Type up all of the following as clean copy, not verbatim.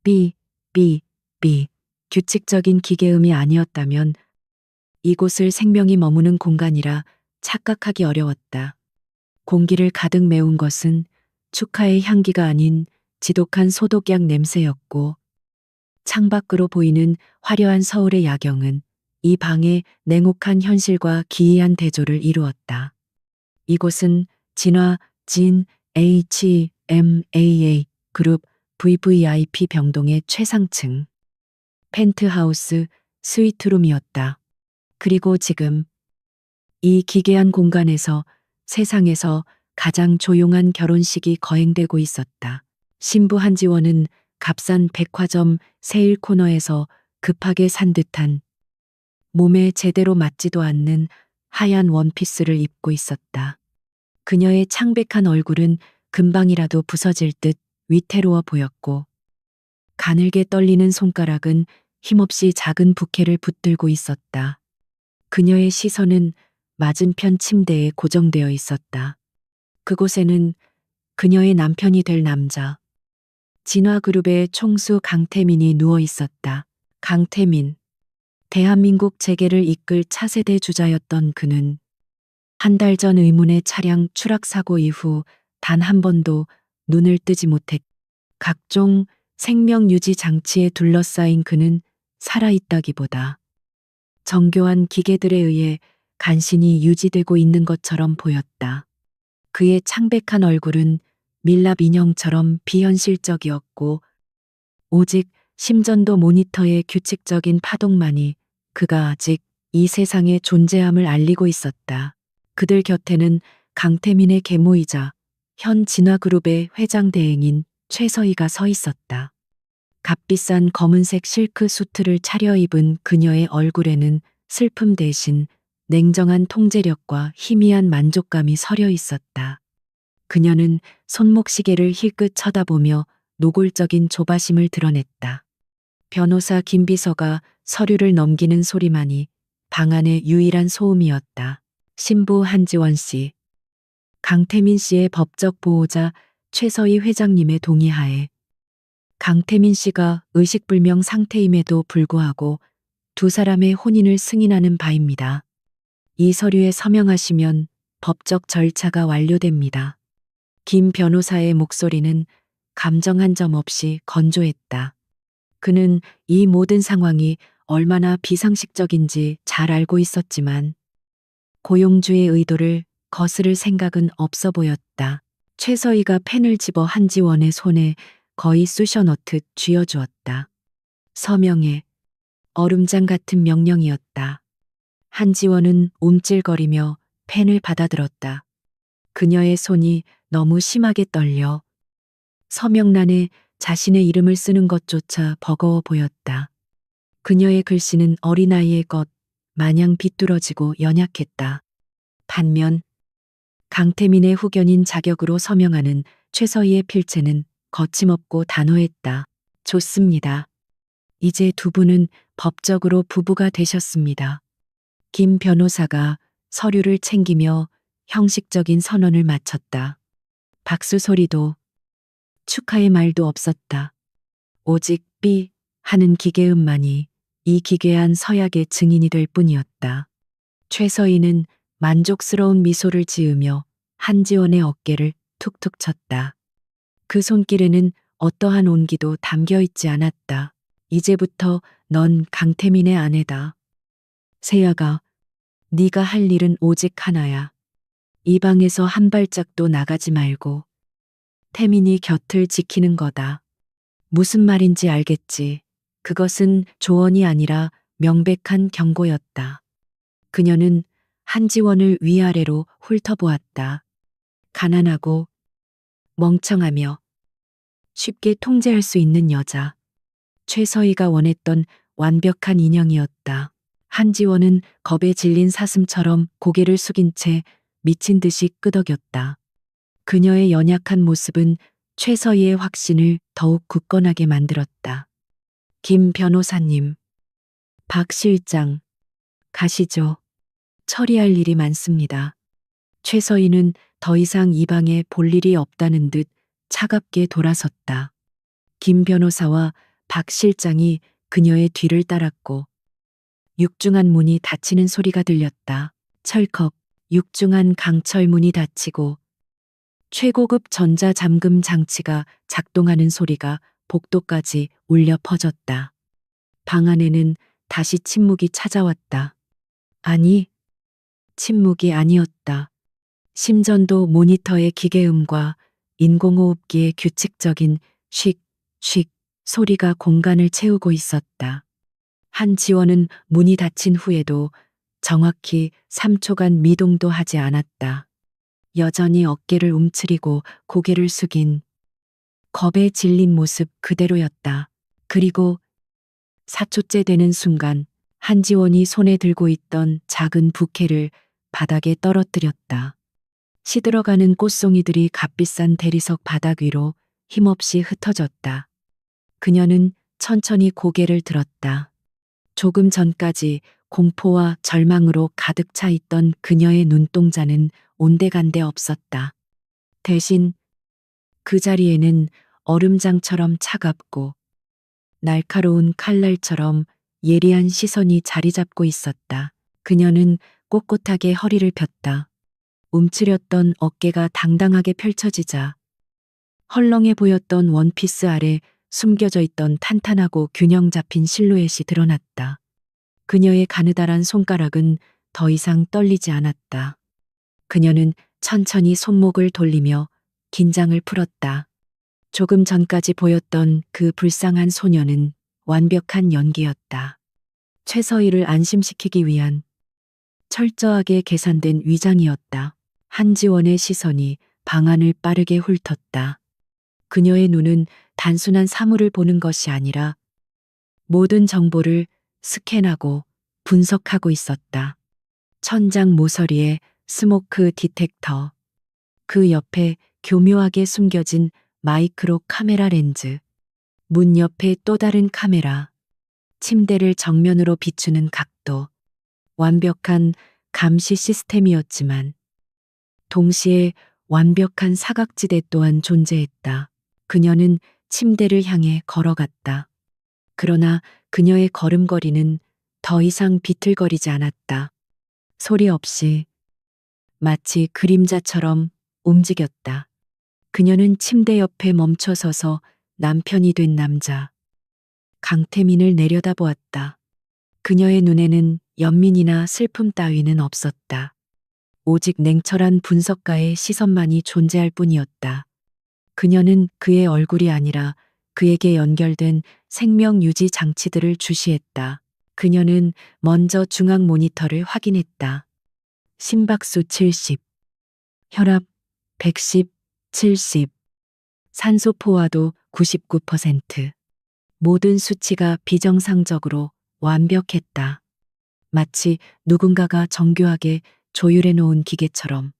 삐, 삐, 삐. 규칙적인 기계음이 아니었다면 이곳을 생명이 머무는 공간이라 착각하기 어려웠다. 공기를 가득 메운 것은 축하의 향기가 아닌 지독한 소독약 냄새였고, 창밖으로 보이는 화려한 서울의 야경은 이 방의 냉혹한 현실과 기이한 대조를 이루었다. 이곳은 진화, 진, HMAA 그룹 VVIP 병동의 최상층 펜트하우스 스위트룸이었다. 그리고 지금 이 기괴한 공간에서 세상에서 가장 조용한 결혼식이 거행되고 있었다. 신부 한지원은 값싼 백화점 세일 코너에서 급하게 산 듯한 몸에 제대로 맞지도 않는 하얀 원피스를 입고 있었다. 그녀의 창백한 얼굴은 금방이라도 부서질 듯 위태로워 보였고, 가늘게 떨리는 손가락은 힘없이 작은 부케를 붙들고 있었다. 그녀의 시선은 맞은편 침대에 고정되어 있었다. 그곳에는 그녀의 남편이 될 남자, 진화그룹의 총수 강태민이 누워 있었다. 강태민. 대한민국 재계를 이끌 차세대 주자였던 그는 한 달 전 의문의 차량 추락 사고 이후 단 한 번도 눈을 뜨지 못했. 각종 생명 유지 장치에 둘러싸인 그는 살아있다기보다 정교한 기계들에 의해 간신히 유지되고 있는 것처럼 보였다. 그의 창백한 얼굴은 밀랍 인형처럼 비현실적이었고, 오직 심전도 모니터의 규칙적인 파동만이 그가 아직 이 세상의 존재함을 알리고 있었다. 그들 곁에는 강태민의 계모이자 현 진화그룹의 회장 대행인 최서희가 서 있었다. 값비싼 검은색 실크 수트를 차려입은 그녀의 얼굴에는 슬픔 대신 냉정한 통제력과 희미한 만족감이 서려 있었다. 그녀는 손목시계를 힐끗 쳐다보며 노골적인 조바심을 드러냈다. 변호사 김비서가 서류를 넘기는 소리만이 방 안의 유일한 소음이었다. 신부 한지원 씨, 강태민 씨의 법적 보호자 최서희 회장님의 동의하에 강태민 씨가 의식불명 상태임에도 불구하고 두 사람의 혼인을 승인하는 바입니다. 이 서류에 서명하시면 법적 절차가 완료됩니다. 김 변호사의 목소리는 감정 한 점 없이 건조했다. 그는 이 모든 상황이 얼마나 비상식적인지 잘 알고 있었지만 고용주의 의도를 거스를 생각은 없어 보였다. 최서희가 펜을 집어 한지원의 손에 거의 쑤셔 넣듯 쥐어주었다. 서명해. 얼음장 같은 명령이었다. 한지원은 움찔거리며 펜을 받아들었다. 그녀의 손이 너무 심하게 떨려 서명란에 자신의 이름을 쓰는 것조차 버거워 보였다. 그녀의 글씨는 어린아이의 것 마냥 비뚤어지고 연약했다. 반면 강태민의 후견인 자격으로 서명하는 최서희의 필체는 거침없고 단호했다. 좋습니다. 이제 두 분은 법적으로 부부가 되셨습니다. 김 변호사가 서류를 챙기며 형식적인 선언을 마쳤다. 박수 소리도 축하의 말도 없었다. 오직 삐 하는 기계음만이 이 기괴한 서약의 증인이 될 뿐이었다. 최서희는 만족스러운 미소를 지으며 한지원의 어깨를 툭툭 쳤다. 그 손길에는 어떠한 온기도 담겨 있지 않았다. 이제부터 넌 강태민의 아내다. 세아가, 네가 할 일은 오직 하나야. 이 방에서 한 발짝도 나가지 말고 태민이 곁을 지키는 거다. 무슨 말인지 알겠지. 그것은 조언이 아니라 명백한 경고였다. 그녀는 한지원을 위아래로 훑어보았다. 가난하고 멍청하며 쉽게 통제할 수 있는 여자. 최서희가 원했던 완벽한 인형이었다. 한지원은 겁에 질린 사슴처럼 고개를 숙인 채 미친 듯이 끄덕였다. 그녀의 연약한 모습은 최서희의 확신을 더욱 굳건하게 만들었다. 김 변호사님, 박 실장, 가시죠. 처리할 일이 많습니다. 최서희는 더 이상 이 방에 볼 일이 없다는 듯 차갑게 돌아섰다. 김 변호사와 박 실장이 그녀의 뒤를 따랐고 육중한 문이 닫히는 소리가 들렸다. 철컥. 육중한 강철 문이 닫히고 최고급 전자 잠금 장치가 작동하는 소리가 복도까지 울려 퍼졌다. 방 안에는 다시 침묵이 찾아왔다. 아니, 침묵이 아니었다. 심전도 모니터의 기계음과 인공호흡기의 규칙적인 쉭, 쉭 소리가 공간을 채우고 있었다. 한지원은 문이 닫힌 후에도 정확히 3초간 미동도 하지 않았다. 여전히 어깨를 움츠리고 고개를 숙인 겁에 질린 모습 그대로였다. 그리고 4초째 되는 순간 한지원이 손에 들고 있던 작은 부케를 바닥에 떨어뜨렸다. 시들어가는 꽃송이들이 값비싼 대리석 바닥 위로 힘없이 흩어졌다. 그녀는 천천히 고개를 들었다. 조금 전까지 공포와 절망으로 가득 차 있던 그녀의 눈동자는 온데간데 없었다. 대신 그 자리에는 얼음장처럼 차갑고 날카로운 칼날처럼 예리한 시선이 자리 잡고 있었다. 그녀는 꼿꼿하게 허리를 폈다. 움츠렸던 어깨가 당당하게 펼쳐지자 헐렁해 보였던 원피스 아래 숨겨져 있던 탄탄하고 균형 잡힌 실루엣이 드러났다. 그녀의 가느다란 손가락은 더 이상 떨리지 않았다. 그녀는 천천히 손목을 돌리며 긴장을 풀었다. 조금 전까지 보였던 그 불쌍한 소녀는 완벽한 연기였다. 최서희를 안심시키기 위한 철저하게 계산된 위장이었다. 한지원의 시선이 방안을 빠르게 훑었다. 그녀의 눈은 단순한 사물을 보는 것이 아니라 모든 정보를 스캔하고 분석하고 있었다. 천장 모서리에 스모크 디텍터, 그 옆에 교묘하게 숨겨진 마이크로 카메라 렌즈, 문 옆에 또 다른 카메라, 침대를 정면으로 비추는 각도, 완벽한 감시 시스템이었지만 동시에 완벽한 사각지대 또한 존재했다. 그녀는 침대를 향해 걸어갔다. 그러나 그녀의 걸음걸이는 더 이상 비틀거리지 않았다. 소리 없이 마치 그림자처럼 움직였다. 그녀는 침대 옆에 멈춰서서 남편이 된 남자 강태민을 내려다보았다. 그녀의 눈에는 연민이나 슬픔 따위는 없었다. 오직 냉철한 분석가의 시선만이 존재할 뿐이었다. 그녀는 그의 얼굴이 아니라 그에게 연결된 생명 유지 장치들을 주시했다. 그녀는 먼저 중앙 모니터를 확인했다. 심박수 70, 혈압 110, 70, 산소 포화도 99%. 모든 수치가 비정상적으로 완벽했다. 마치 누군가가 정교하게 조율해 놓은 기계처럼.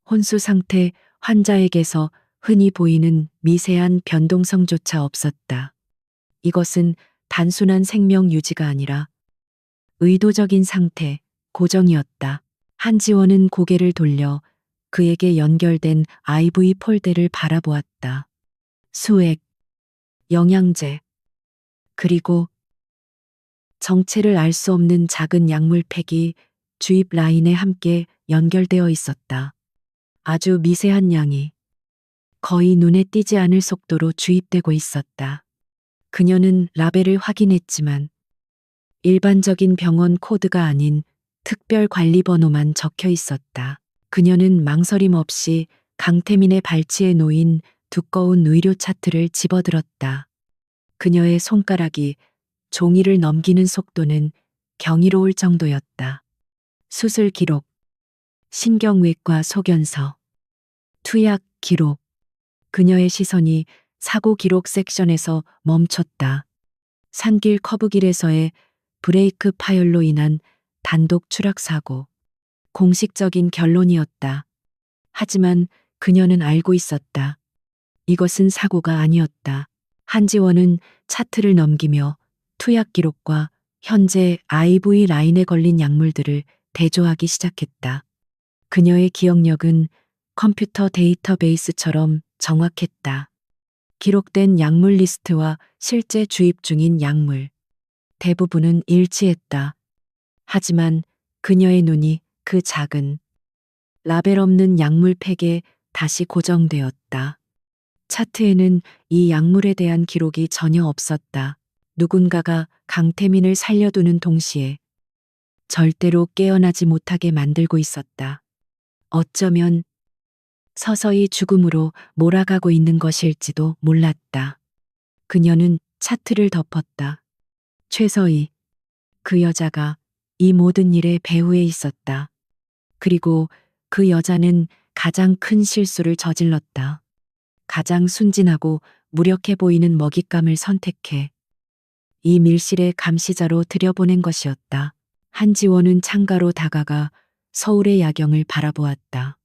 혼수 상태 환자에게서 흔히 보이는 미세한 변동성조차 없었다. 이것은 단순한 생명 유지가 아니라 의도적인 상태, 고정이었다. 한지원은 고개를 돌려 그에게 연결된 IV 폴대를 바라보았다. 수액, 영양제, 그리고 정체를 알 수 없는 작은 약물팩이 주입 라인에 함께 연결되어 있었다. 아주 미세한 양이 거의 눈에 띄지 않을 속도로 주입되고 있었다. 그녀는 라벨을 확인했지만 일반적인 병원 코드가 아닌 특별 관리 번호만 적혀 있었다. 그녀는 망설임 없이 강태민의 발치에 놓인 두꺼운 의료 차트를 집어들었다. 그녀의 손가락이 종이를 넘기는 속도는 경이로울 정도였다. 수술 기록, 신경외과 소견서, 투약 기록. 그녀의 시선이 사고 기록 섹션에서 멈췄다. 산길 커브길에서의 브레이크 파열로 인한 단독 추락 사고. 공식적인 결론이었다. 하지만 그녀는 알고 있었다. 이것은 사고가 아니었다. 한지원은 차트를 넘기며 투약 기록과 현재 IV 라인에 걸린 약물들을 대조하기 시작했다. 그녀의 기억력은 컴퓨터 데이터베이스처럼 정확했다. 기록된 약물 리스트와 실제 주입 중인 약물 대부분은 일치했다. 하지만 그녀의 눈이 그 작은 라벨 없는 약물 팩에 다시 고정되었다. 차트에는 이 약물에 대한 기록이 전혀 없었다. 누군가가 강태민을 살려두는 동시에 절대로 깨어나지 못하게 만들고 있었다. 어쩌면 서서히 죽음으로 몰아가고 있는 것일지도 몰랐다. 그녀는 차트를 덮었다. 최서희, 그 여자가 이 모든 일의 배후에 있었다. 그리고 그 여자는 가장 큰 실수를 저질렀다. 가장 순진하고 무력해 보이는 먹잇감을 선택해 이 밀실의 감시자로 들여보낸 것이었다. 한지원은 창가로 다가가 서울의 야경을 바라보았다.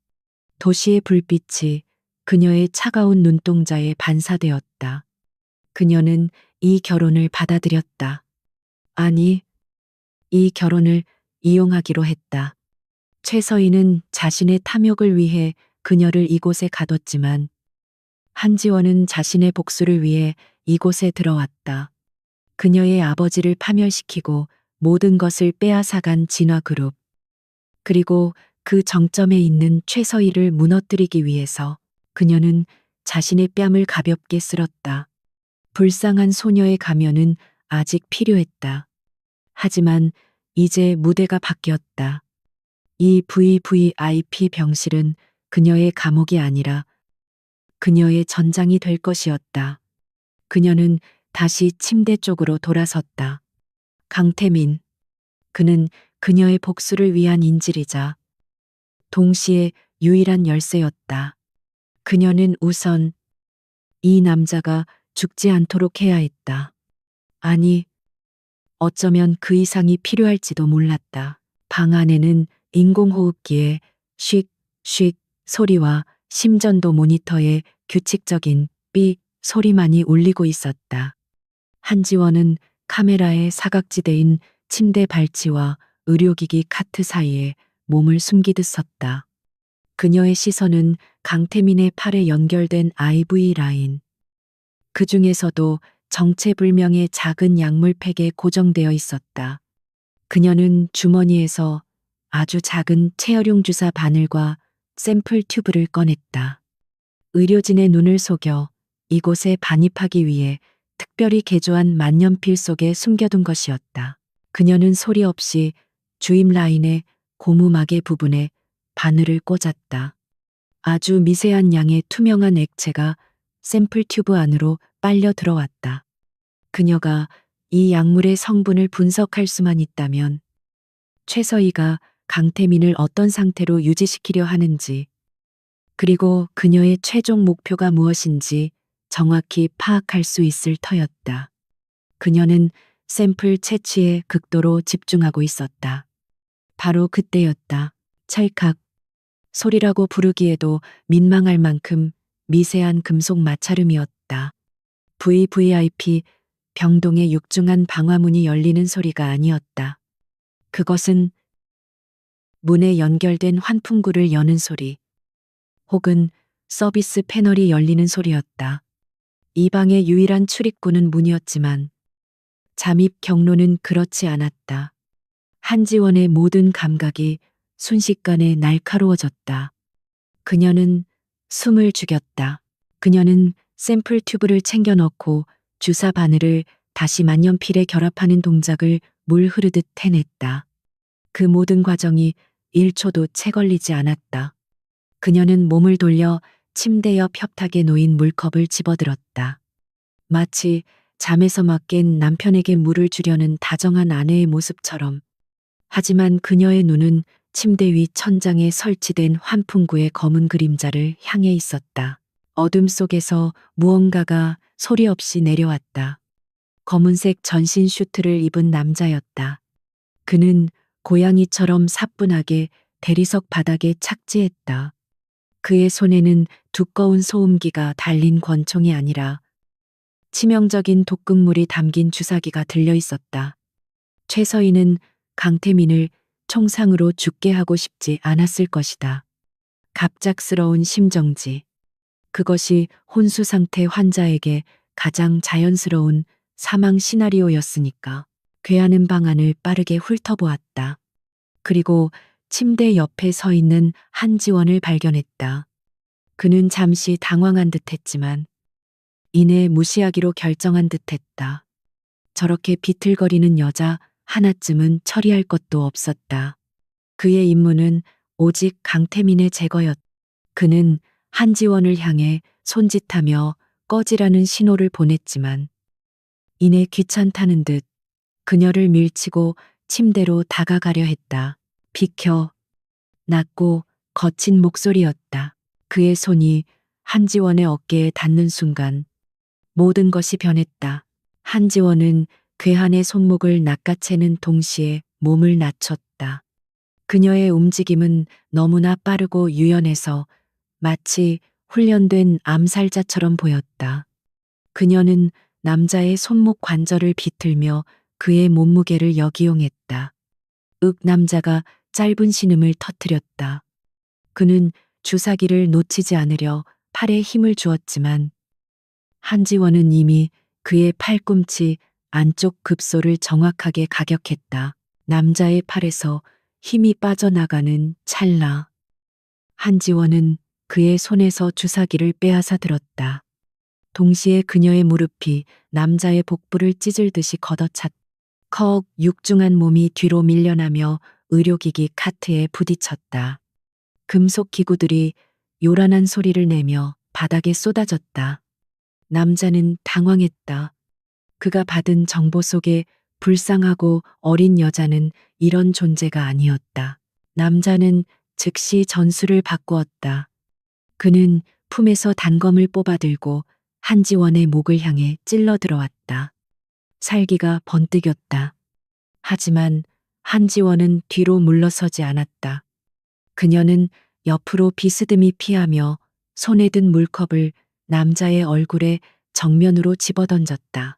도시의 불빛이 그녀의 차가운 눈동자에 반사되었다. 그녀는 이 결혼을 받아들였다. 아니, 이 결혼을 이용하기로 했다. 최서희는 자신의 탐욕을 위해 그녀를 이곳에 가뒀지만 한지원은 자신의 복수를 위해 이곳에 들어왔다. 그녀의 아버지를 파멸시키고 모든 것을 빼앗아간 진화그룹. 그리고 그 정점에 있는 최서희를 무너뜨리기 위해서 그녀는 자신의 뺨을 가볍게 쓸었다. 불쌍한 소녀의 가면은 아직 필요했다. 하지만 이제 무대가 바뀌었다. 이 VVIP 병실은 그녀의 감옥이 아니라 그녀의 전장이 될 것이었다. 그녀는 다시 침대 쪽으로 돌아섰다. 강태민. 그는 그녀의 복수를 위한 인질이자 동시에 유일한 열쇠였다. 그녀는 우선 이 남자가 죽지 않도록 해야 했다. 아니, 어쩌면 그 이상이 필요할지도 몰랐다. 방 안에는 인공호흡기에 쉭, 쉭 소리와 심전도 모니터에 규칙적인 삐 소리만이 울리고 있었다. 한지원은 카메라의 사각지대인 침대 발치와 의료기기 카트 사이에 몸을 숨기듯 섰다. 그녀의 시선은 강태민의 팔에 연결된 IV 라인. 그 중에서도 정체불명의 작은 약물팩에 고정되어 있었다. 그녀는 주머니에서 아주 작은 체열용 주사 바늘과 샘플 튜브를 꺼냈다. 의료진의 눈을 속여 이곳에 반입하기 위해 특별히 개조한 만년필 속에 숨겨둔 것이었다. 그녀는 소리 없이 주입 라인의 고무막의 부분에 바늘을 꽂았다. 아주 미세한 양의 투명한 액체가 샘플 튜브 안으로 빨려 들어왔다. 그녀가 이 약물의 성분을 분석할 수만 있다면 최서희가 강태민을 어떤 상태로 유지시키려 하는지, 그리고 그녀의 최종 목표가 무엇인지 정확히 파악할 수 있을 터였다. 그녀는 샘플 채취에 극도로 집중하고 있었다. 바로 그때였다. 찰칵. 소리라고 부르기에도 민망할 만큼 미세한 금속 마찰음이었다. VVIP 병동의 육중한 방화문이 열리는 소리가 아니었다. 그것은 문에 연결된 환풍구를 여는 소리, 혹은 서비스 패널이 열리는 소리였다. 이 방의 유일한 출입구는 문이었지만 잠입 경로는 그렇지 않았다. 한지원의 모든 감각이 순식간에 날카로워졌다. 그녀는 숨을 죽였다. 그녀는 샘플 튜브를 챙겨 넣고 주사 바늘을 다시 만년필에 결합하는 동작을 물 흐르듯 해냈다. 그 모든 과정이 1초도 채 걸리지 않았다. 그녀는 몸을 돌려 침대 옆 협탁에 놓인 물컵을 집어들었다. 마치 잠에서 막 깬 남편에게 물을 주려는 다정한 아내의 모습처럼. 하지만 그녀의 눈은 침대 위 천장에 설치된 환풍구의 검은 그림자를 향해 있었다. 어둠 속에서 무언가가 소리 없이 내려왔다. 검은색 전신 슈트를 입은 남자였다. 그는 고양이처럼 사뿐하게 대리석 바닥에 착지했다. 그의 손에는 두꺼운 소음기가 달린 권총이 아니라 치명적인 독극물이 담긴 주사기가 들려 있었다. 최서희는 강태민을 총상으로 죽게 하고 싶지 않았을 것이다. 갑작스러운 심정지. 그것이 혼수 상태 환자에게 가장 자연스러운 사망 시나리오였으니까. 괴하는 방안을 빠르게 훑어보았다. 그리고 침대 옆에 서 있는 한지원을 발견했다. 그는 잠시 당황한 듯 했지만 이내 무시하기로 결정한 듯 했다. 저렇게 비틀거리는 여자 하나쯤은 처리할 것도 없었다. 그의 임무는 오직 강태민의 제거였다. 그는 한지원을 향해 손짓하며 꺼지라는 신호를 보냈지만 이내 귀찮다는 듯 그녀를 밀치고 침대로 다가가려 했다. 비켜. 낮고 거친 목소리였다. 그의 손이 한지원의 어깨에 닿는 순간 모든 것이 변했다. 한지원은 괴한의 손목을 낚아채는 동시에 몸을 낮췄다. 그녀의 움직임은 너무나 빠르고 유연해서 마치 훈련된 암살자처럼 보였다. 그녀는 남자의 손목 관절을 비틀며 그의 몸무게를 역이용했다. 남자가 짧은 신음을 터뜨렸다. 그는 주사기를 놓치지 않으려 팔에 힘을 주었지만 한지원은 이미 그의 팔꿈치 안쪽 급소를 정확하게 가격했다. 남자의 팔에서 힘이 빠져나가는 찰나 한지원은 그의 손에서 주사기를 빼앗아 들었다. 동시에 그녀의 무릎이 남자의 복부를 찢을듯이 걷어찼다. 컥 육중한 몸이 뒤로 밀려나며 의료기기 카트에 부딪혔다. 금속 기구들이 요란한 소리를 내며 바닥에 쏟아졌다. 남자는 당황했다. 그가 받은 정보 속에 불쌍하고 어린 여자는 이런 존재가 아니었다. 남자는 즉시 전술을 바꾸었다. 그는 품에서 단검을 뽑아들고 한지원의 목을 향해 찔러 들어왔다. 살기가 번뜩였다. 하지만 한지원은 뒤로 물러서지 않았다. 그녀는 옆으로 비스듬히 피하며 손에 든 물컵을 남자의 얼굴에 정면으로 집어던졌다.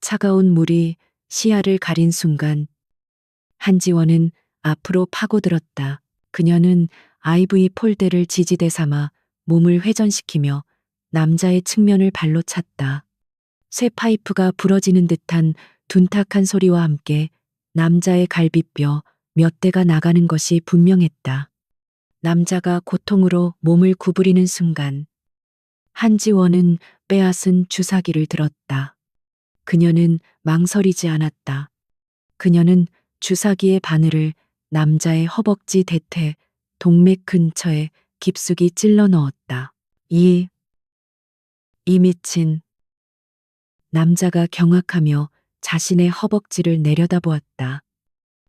차가운 물이 시야를 가린 순간 한지원은 앞으로 파고들었다. 그녀는 IV 폴대를 지지대 삼아 몸을 회전시키며 남자의 측면을 발로 찼다. 쇠 파이프가 부러지는 듯한 둔탁한 소리와 함께 남자의 갈비뼈 몇 대가 나가는 것이 분명했다. 남자가 고통으로 몸을 구부리는 순간 한지원은 빼앗은 주사기를 들었다. 그녀는 망설이지 않았다. 그녀는 주사기의 바늘을 남자의 허벅지 대퇴, 동맥 근처에 깊숙이 찔러 넣었다. 이 미친. 남자가 경악하며 자신의 허벅지를 내려다보았다.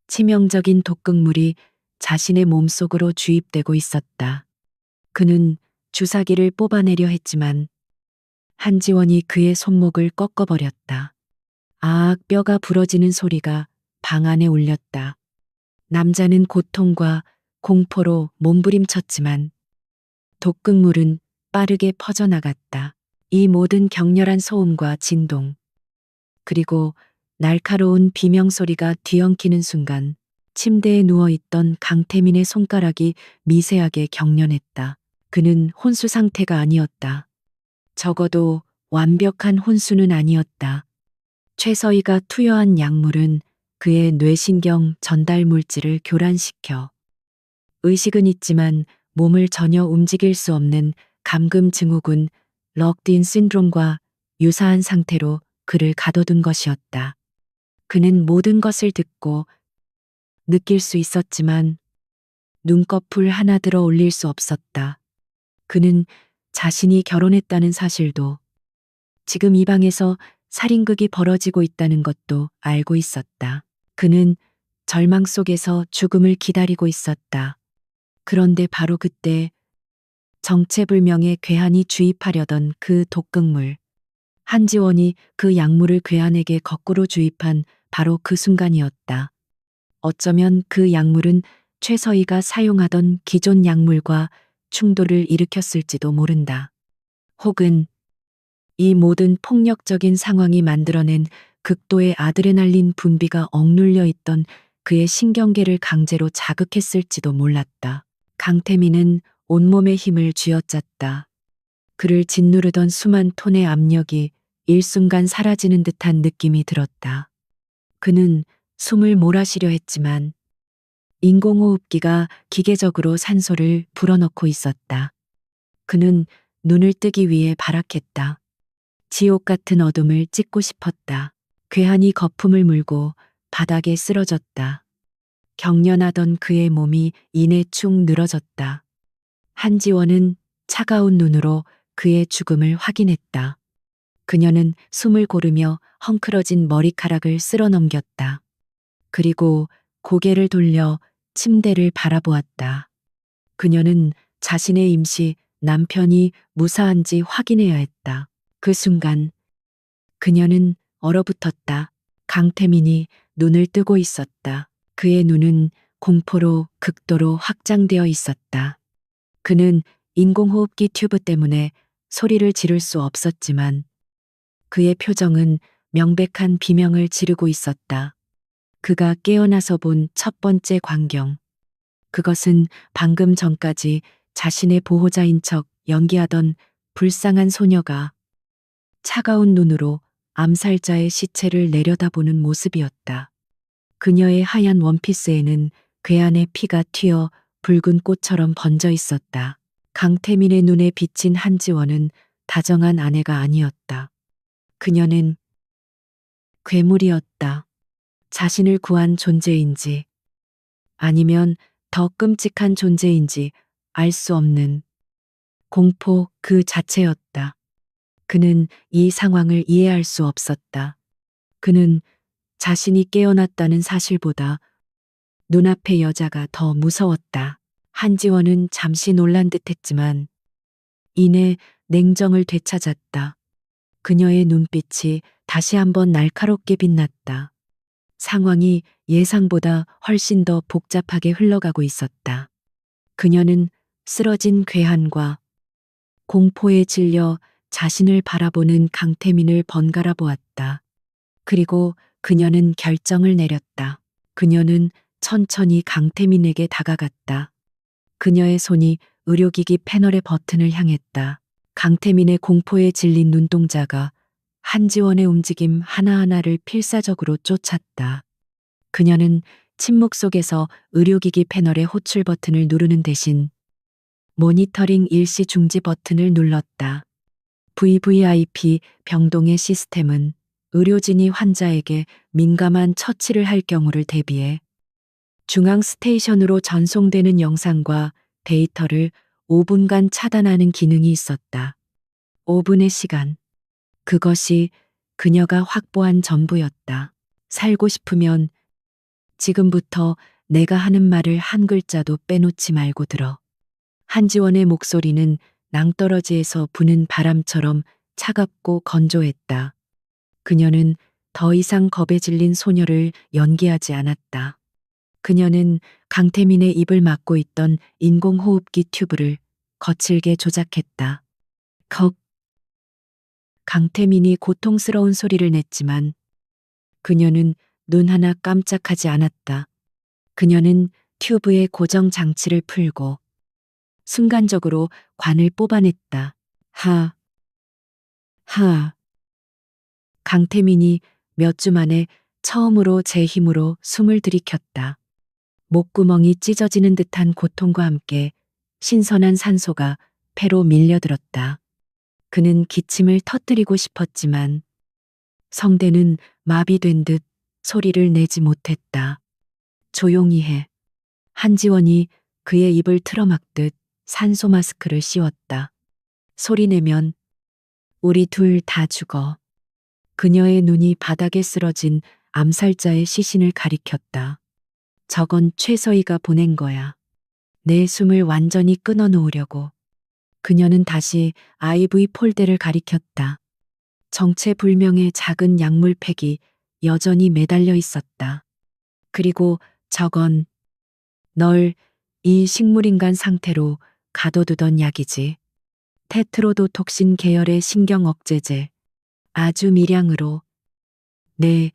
치명적인 독극물이 자신의 몸속으로 주입되고 있었다. 그는 주사기를 뽑아내려 했지만 한지원이 그의 손목을 꺾어버렸다. 뼈가 부러지는 소리가 방 안에 울렸다. 남자는 고통과 공포로 몸부림쳤지만 독극물은 빠르게 퍼져나갔다. 이 모든 격렬한 소음과 진동, 그리고 날카로운 비명소리가 뒤엉키는 순간 침대에 누워있던 강태민의 손가락이 미세하게 경련했다. 그는 혼수 상태가 아니었다. 적어도 완벽한 혼수는 아니었다. 최서희가 투여한 약물은 그의 뇌신경 전달 물질을 교란시켜 의식은 있지만 몸을 전혀 움직일 수 없는 감금 증후군 럭드인 신드롬과 유사한 상태로 그를 가둬둔 것이었다. 그는 모든 것을 듣고 느낄 수 있었지만 눈꺼풀 하나 들어 올릴 수 없었다. 그는 자신이 결혼했다는 사실도, 지금 이 방에서 살인극이 벌어지고 있다는 것도 알고 있었다. 그는 절망 속에서 죽음을 기다리고 있었다. 그런데 바로 그때 정체불명의 괴한이 주입하려던 그 독극물, 한지원이 그 약물을 괴한에게 거꾸로 주입한 바로 그 순간이었다. 어쩌면 그 약물은 최서희가 사용하던 기존 약물과 충돌을 일으켰을지도 모른다. 혹은 이 모든 폭력적인 상황이 만들어낸 극도의 아드레날린 분비가 억눌려 있던 그의 신경계를 강제로 자극했을지도 몰랐다. 강태민은 온몸의 힘을 쥐어짰다. 그를 짓누르던 수만 톤의 압력이 일순간 사라지는 듯한 느낌이 들었다. 그는 숨을 몰아쉬려 했지만 인공호흡기가 기계적으로 산소를 불어넣고 있었다. 그는 눈을 뜨기 위해 발악했다. 지옥 같은 어둠을 찍고 싶었다. 괴한이 거품을 물고 바닥에 쓰러졌다. 경련하던 그의 몸이 이내 축 늘어졌다. 한지원은 차가운 눈으로 그의 죽음을 확인했다. 그녀는 숨을 고르며 헝클어진 머리카락을 쓸어 넘겼다. 그리고 고개를 돌려 침대를 바라보았다. 그녀는 자신의 임시 남편이 무사한지 확인해야 했다. 그 순간 그녀는 얼어붙었다. 강태민이 눈을 뜨고 있었다. 그의 눈은 공포로 극도로 확장되어 있었다. 그는 인공호흡기 튜브 때문에 소리를 지를 수 없었지만 그의 표정은 명백한 비명을 지르고 있었다. 그가 깨어나서 본 첫 번째 광경. 그것은 방금 전까지 자신의 보호자인 척 연기하던 불쌍한 소녀가 차가운 눈으로 암살자의 시체를 내려다보는 모습이었다. 그녀의 하얀 원피스에는 괴한의 피가 튀어 붉은 꽃처럼 번져 있었다. 강태민의 눈에 비친 한지원은 다정한 아내가 아니었다. 그녀는 괴물이었다. 자신을 구한 존재인지 아니면 더 끔찍한 존재인지 알 수 없는 공포 그 자체였다. 그는 이 상황을 이해할 수 없었다. 그는 자신이 깨어났다는 사실보다 눈앞의 여자가 더 무서웠다. 한지원은 잠시 놀란 듯했지만 이내 냉정을 되찾았다. 그녀의 눈빛이 다시 한번 날카롭게 빛났다. 상황이 예상보다 훨씬 더 복잡하게 흘러가고 있었다. 그녀는 쓰러진 괴한과 공포에 질려 자신을 바라보는 강태민을 번갈아 보았다. 그리고 그녀는 결정을 내렸다. 그녀는 천천히 강태민에게 다가갔다. 그녀의 손이 의료기기 패널의 버튼을 향했다. 강태민의 공포에 질린 눈동자가 한지원의 움직임 하나하나를 필사적으로 쫓았다. 그녀는 침묵 속에서 의료기기 패널의 호출 버튼을 누르는 대신 모니터링 일시 중지 버튼을 눌렀다. VVIP 병동의 시스템은 의료진이 환자에게 민감한 처치를 할 경우를 대비해 중앙 스테이션으로 전송되는 영상과 데이터를 5분간 차단하는 기능이 있었다. 5분의 시간. 그것이 그녀가 확보한 전부였다. 살고 싶으면 지금부터 내가 하는 말을 한 글자도 빼놓지 말고 들어. 한지원의 목소리는 낭떠러지에서 부는 바람처럼 차갑고 건조했다. 그녀는 더 이상 겁에 질린 소녀를 연기하지 않았다. 그녀는 강태민의 입을 막고 있던 인공호흡기 튜브를 거칠게 조작했다. 컥. 강태민이 고통스러운 소리를 냈지만 그녀는 눈 하나 깜짝하지 않았다. 그녀는 튜브의 고정 장치를 풀고 순간적으로 관을 뽑아냈다. 하. 강태민이 몇 주 만에 처음으로 제 힘으로 숨을 들이켰다. 목구멍이 찢어지는 듯한 고통과 함께 신선한 산소가 폐로 밀려들었다. 그는 기침을 터뜨리고 싶었지만 성대는 마비된 듯 소리를 내지 못했다. 조용히 해. 한지원이 그의 입을 틀어막듯 산소 마스크를 씌웠다. 소리내면 우리 둘 다 죽어. 그녀의 눈이 바닥에 쓰러진 암살자의 시신을 가리켰다. 저건 최서희가 보낸 거야. 내 숨을 완전히 끊어놓으려고. 그녀는 다시 IV 폴대를 가리켰다. 정체불명의 작은 약물팩이 여전히 매달려 있었다. 그리고 저건 널 이 식물인간 상태로 가둬두던 약이지. 테트로도톡신 계열의 신경억제제. 아주 미량으로. 내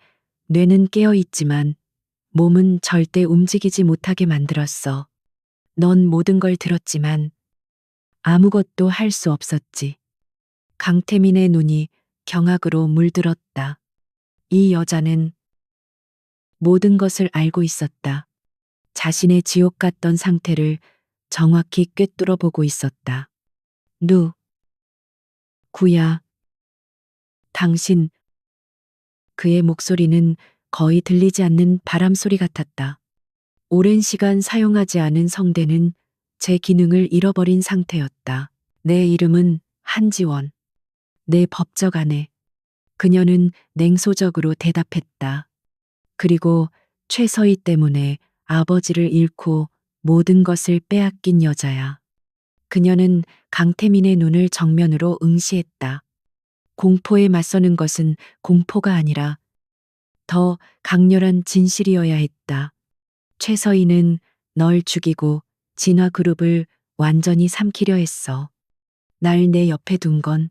뇌는 깨어있지만 몸은 절대 움직이지 못하게 만들었어. 넌 모든 걸 들었지만 아무것도 할 수 없었지. 강태민의 눈이 경악으로 물들었다. 이 여자는 모든 것을 알고 있었다. 자신의 지옥 같던 상태를 정확히 꿰뚫어 보고 있었다. 구야, 당신. 그의 목소리는 거의 들리지 않는 바람 소리 같았다. 오랜 시간 사용하지 않은 성대는 제 기능을 잃어버린 상태였다. 내 이름은 한지원. 내 법적 아내. 그녀는 냉소적으로 대답했다. 그리고 최서희 때문에 아버지를 잃고 모든 것을 빼앗긴 여자야. 그녀는 강태민의 눈을 정면으로 응시했다. 공포에 맞서는 것은 공포가 아니라 더 강렬한 진실이어야 했다. 최서희는 널 죽이고 진화 그룹을 완전히 삼키려 했어. 날 내 옆에 둔 건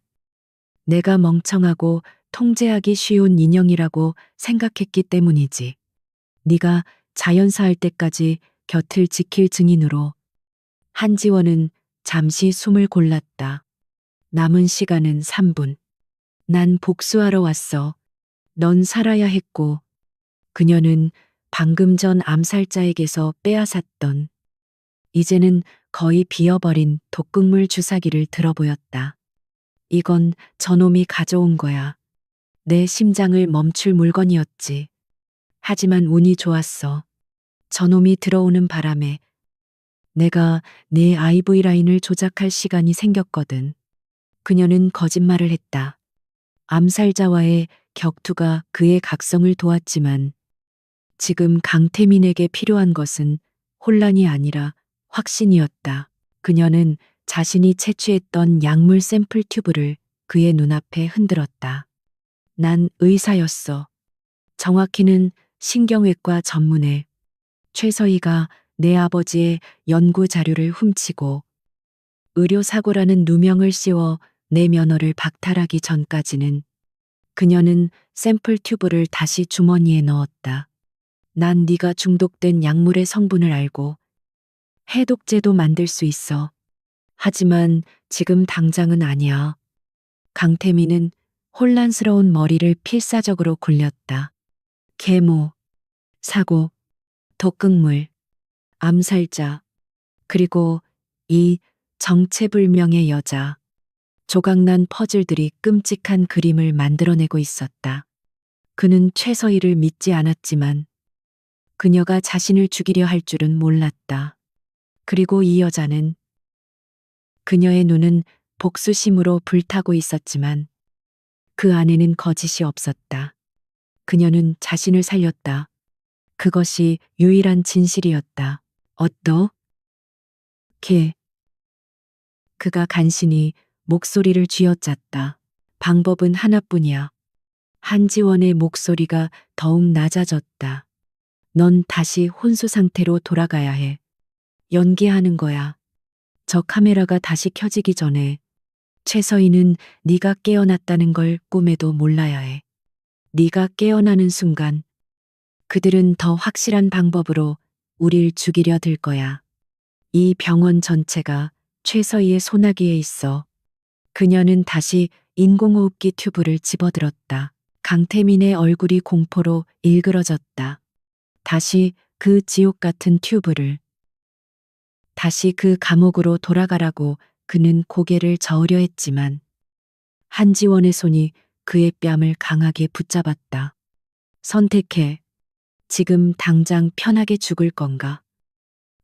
내가 멍청하고 통제하기 쉬운 인형이라고 생각했기 때문이지. 네가 자연사할 때까지 곁을 지킬 증인으로. 한지원은 잠시 숨을 골랐다. 남은 시간은 3분. 난 복수하러 왔어. 넌 살아야 했고. 그녀는 방금 전 암살자에게서 빼앗았던, 이제는 거의 비어버린 독극물 주사기를 들어보였다. 이건 저놈이 가져온 거야. 내 심장을 멈출 물건이었지. 하지만 운이 좋았어. 저놈이 들어오는 바람에 내가 내 IV 라인을 조작할 시간이 생겼거든. 그녀는 거짓말을 했다. 암살자와의 격투가 그의 각성을 도왔지만 지금 강태민에게 필요한 것은 혼란이 아니라 확신이었다. 그녀는 자신이 채취했던 약물 샘플 튜브를 그의 눈앞에 흔들었다. 난 의사였어. 정확히는 신경외과 전문의. 최서희가 내 아버지의 연구 자료를 훔치고 의료사고라는 누명을 씌워 내 면허를 박탈하기 전까지는 그녀는 샘플 튜브를 다시 주머니에 넣었다. 난 네가 중독된 약물의 성분을 알고 해독제도 만들 수 있어. 하지만 지금 당장은 아니야. 강태민은 혼란스러운 머리를 필사적으로 굴렸다. 계모, 사고, 독극물, 암살자, 그리고 이 정체불명의 여자. 조각난 퍼즐들이 끔찍한 그림을 만들어내고 있었다. 그는 최서희를 믿지 않았지만 그녀가 자신을 죽이려 할 줄은 몰랐다. 그리고 이 여자는, 그녀의 눈은 복수심으로 불타고 있었지만 그 안에는 거짓이 없었다. 그녀는 자신을 살렸다. 그것이 유일한 진실이었다. 어떻게? 그가 간신히 목소리를 쥐어짰다. 방법은 하나뿐이야. 한지원의 목소리가 더욱 낮아졌다. 넌 다시 혼수 상태로 돌아가야 해. 연기하는 거야. 저 카메라가 다시 켜지기 전에 최서희는 네가 깨어났다는 걸 꿈에도 몰라야 해. 네가 깨어나는 순간 그들은 더 확실한 방법으로 우릴 죽이려 들 거야. 이 병원 전체가 최서희의 소나기에 있어. 그녀는 다시 인공호흡기 튜브를 집어들었다. 강태민의 얼굴이 공포로 일그러졌다. 다시 그 지옥 같은 튜브를. 다시 그 감옥으로 돌아가라고 그는 고개를 저으려 했지만 한지원의 손이 그의 뺨을 강하게 붙잡았다. 선택해. 지금 당장 편하게 죽을 건가?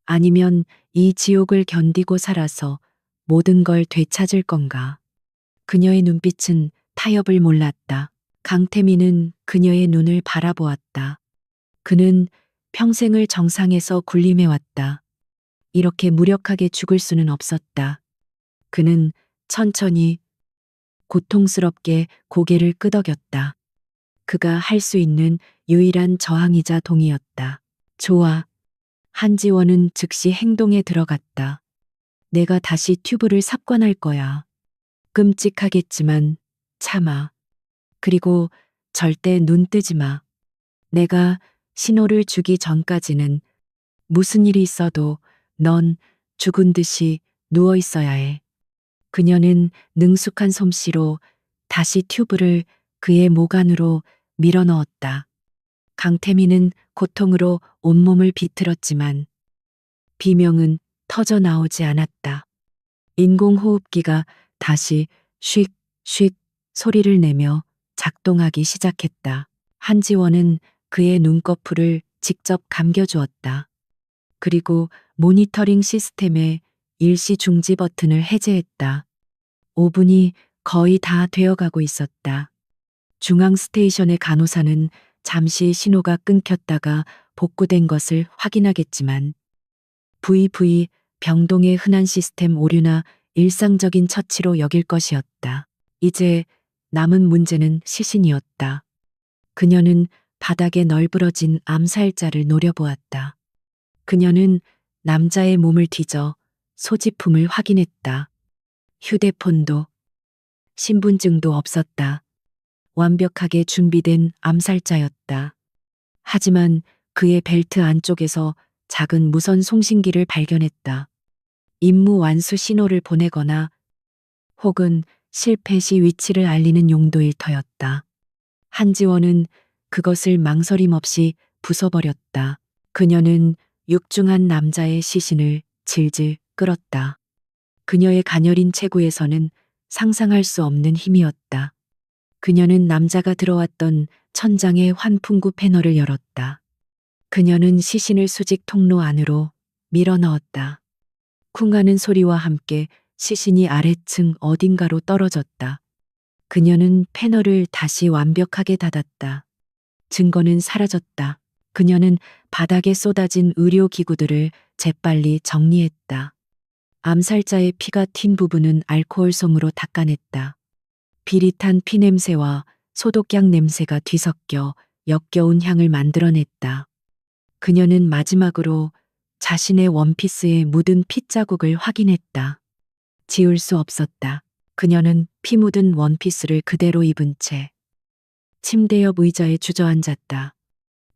아니면 이 지옥을 견디고 살아서 모든 걸 되찾을 건가? 그녀의 눈빛은 타협을 몰랐다. 강태민은 그녀의 눈을 바라보았다. 그는 평생을 정상에서 군림해왔다. 이렇게 무력하게 죽을 수는 없었다. 그는 천천히 고통스럽게 고개를 끄덕였다. 그가 할 수 있는 유일한 저항이자 동의였다. 좋아. 한지원은 즉시 행동에 들어갔다. 내가 다시 튜브를 삽관할 거야. 끔찍하겠지만 참아. 그리고 절대 눈 뜨지 마. 내가 신호를 주기 전까지는 무슨 일이 있어도 넌 죽은 듯이 누워 있어야 해. 그녀는 능숙한 솜씨로 다시 튜브를 그의 목 안으로 밀어 넣었다. 강태민은 고통으로 온몸을 비틀었지만 비명은 터져 나오지 않았다. 인공호흡기가 다시 쉭, 쉭 소리를 내며 작동하기 시작했다. 한지원은 그의 눈꺼풀을 직접 감겨주었다. 그리고 모니터링 시스템의 일시 중지 버튼을 해제했다. 5분이 거의 다 되어가고 있었다. 중앙 스테이션의 간호사는 잠시 신호가 끊겼다가 복구된 것을 확인하겠지만 VV 병동의 흔한 시스템 오류나 일상적인 처치로 여길 것이었다. 이제 남은 문제는 시신이었다. 그녀는 바닥에 널브러진 암살자를 노려보았다. 그녀는 남자의 몸을 뒤져 소지품을 확인했다. 휴대폰도 신분증도 없었다. 완벽하게 준비된 암살자였다. 하지만 그의 벨트 안쪽에서 작은 무선 송신기를 발견했다. 임무 완수 신호를 보내거나 혹은 실패 시 위치를 알리는 용도일 터였다. 한지원은 그것을 망설임 없이 부숴버렸다. 그녀는 육중한 남자의 시신을 질질 끌었다. 그녀의 가녀린 체구에서는 상상할 수 없는 힘이었다. 그녀는 남자가 들어왔던 천장의 환풍구 패널을 열었다. 그녀는 시신을 수직 통로 안으로 밀어 넣었다. 쿵하는 소리와 함께 시신이 아래층 어딘가로 떨어졌다. 그녀는 패널을 다시 완벽하게 닫았다. 증거는 사라졌다. 그녀는 바닥에 쏟아진 의료기구들을 재빨리 정리했다. 암살자의 피가 튄 부분은 알코올솜으로 닦아냈다. 비릿한 피냄새와 소독약 냄새가 뒤섞여 역겨운 향을 만들어냈다. 그녀는 마지막으로 자신의 원피스에 묻은 핏자국을 확인했다. 지울 수 없었다. 그녀는 피 묻은 원피스를 그대로 입은 채 침대 옆 의자에 주저앉았다.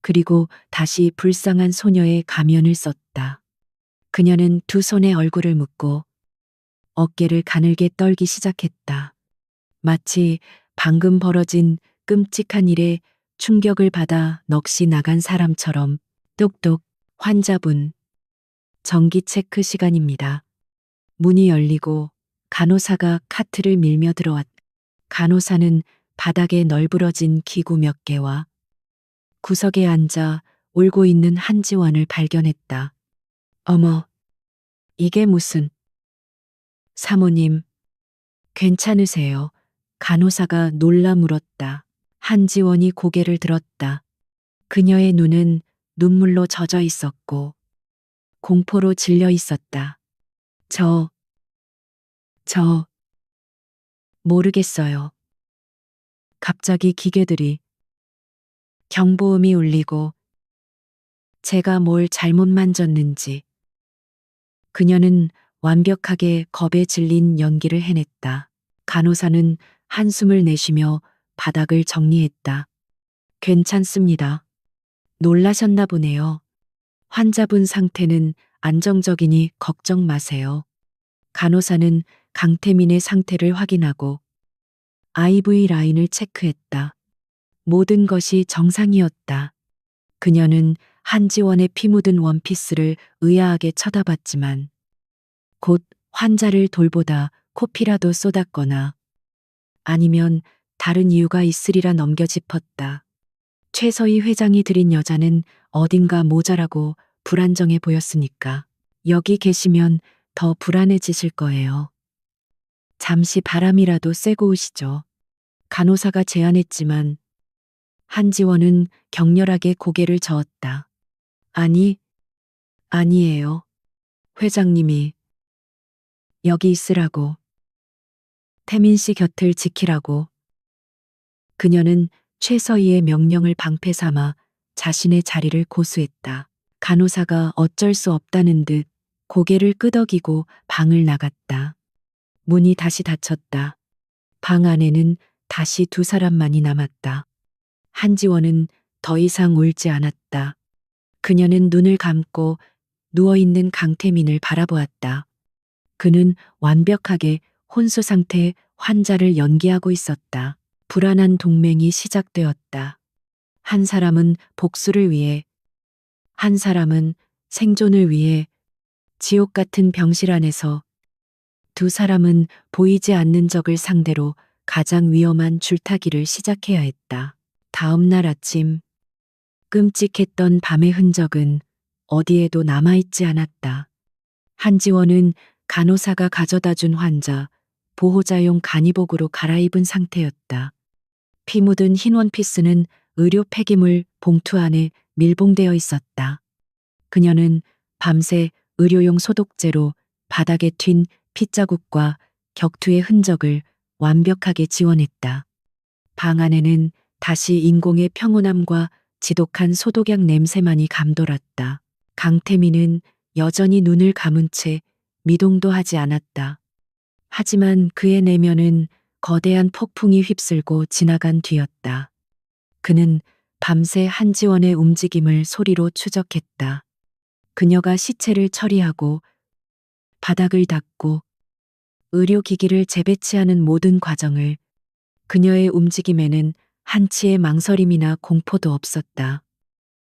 그리고 다시 불쌍한 소녀의 가면을 썼다. 그녀는 두 손에 얼굴을 묶고 어깨를 가늘게 떨기 시작했다. 마치 방금 벌어진 끔찍한 일에 충격을 받아 넋이 나간 사람처럼. 똑똑. 환자분. 정기 체크 시간입니다. 문이 열리고 간호사가 카트를 밀며 들어왔다. 간호사는 바닥에 널브러진 기구 몇 개와 구석에 앉아 울고 있는 한지원을 발견했다. 어머, 이게 무슨... 사모님, 괜찮으세요? 간호사가 놀라 물었다. 한지원이 고개를 들었다. 그녀의 눈은 눈물로 젖어 있었고 공포로 질려 있었다. 저 모르겠어요. 갑자기 기계들이 경보음이 울리고 제가 뭘 잘못 만졌는지 그녀는 완벽하게 겁에 질린 연기를 해냈다. 간호사는 한숨을 내쉬며 바닥을 정리했다. 괜찮습니다. 놀라셨나 보네요. 환자분 상태는 안정적이니 걱정 마세요. 간호사는 강태민의 상태를 확인하고 IV 라인을 체크했다. 모든 것이 정상이었다. 그녀는 한지원의 피 묻은 원피스를 의아하게 쳐다봤지만 곧 환자를 돌보다 코피라도 쏟았거나 아니면 다른 이유가 있으리라 넘겨 짚었다. 최서희 회장이 들인 여자는 어딘가 모자라고 불안정해 보였으니까 여기 계시면 더 불안해지실 거예요. 잠시 바람이라도 쐬고 오시죠. 간호사가 제안했지만 한지원은 격렬하게 고개를 저었다. 아니에요. 회장님이 여기 있으라고. 태민 씨 곁을 지키라고. 그녀는 최서희의 명령을 방패 삼아 자신의 자리를 고수했다. 간호사가 어쩔 수 없다는 듯 고개를 끄덕이고 방을 나갔다. 문이 다시 닫혔다. 방 안에는 다시 두 사람만이 남았다. 한지원은 더 이상 울지 않았다. 그녀는 눈을 감고 누워있는 강태민을 바라보았다. 그는 완벽하게 혼수 상태 환자를 연기하고 있었다. 불안한 동맹이 시작되었다. 한 사람은 복수를 위해, 한 사람은 생존을 위해 지옥 같은 병실 안에서 두 사람은 보이지 않는 적을 상대로 가장 위험한 줄타기를 시작해야 했다. 다음 날 아침, 끔찍했던 밤의 흔적은 어디에도 남아있지 않았다. 한지원은 간호사가 가져다 준 환자, 보호자용 간이복으로 갈아입은 상태였다. 피 묻은 흰 원피스는 의료 폐기물 봉투 안에 밀봉되어 있었다. 그녀는 밤새 의료용 소독제로 바닥에 튄 핏자국과 격투의 흔적을 완벽하게 지워냈다. 방 안에는 다시 인공의 평온함과 지독한 소독약 냄새만이 감돌았다. 강태민은 여전히 눈을 감은 채 미동도 하지 않았다. 하지만 그의 내면은 거대한 폭풍이 휩쓸고 지나간 뒤였다. 그는 밤새 한지원의 움직임을 소리로 추적했다. 그녀가 시체를 처리하고 바닥을 닦고 의료기기를 재배치하는 모든 과정을, 그녀의 움직임에는 한치의 망설임이나 공포도 없었다.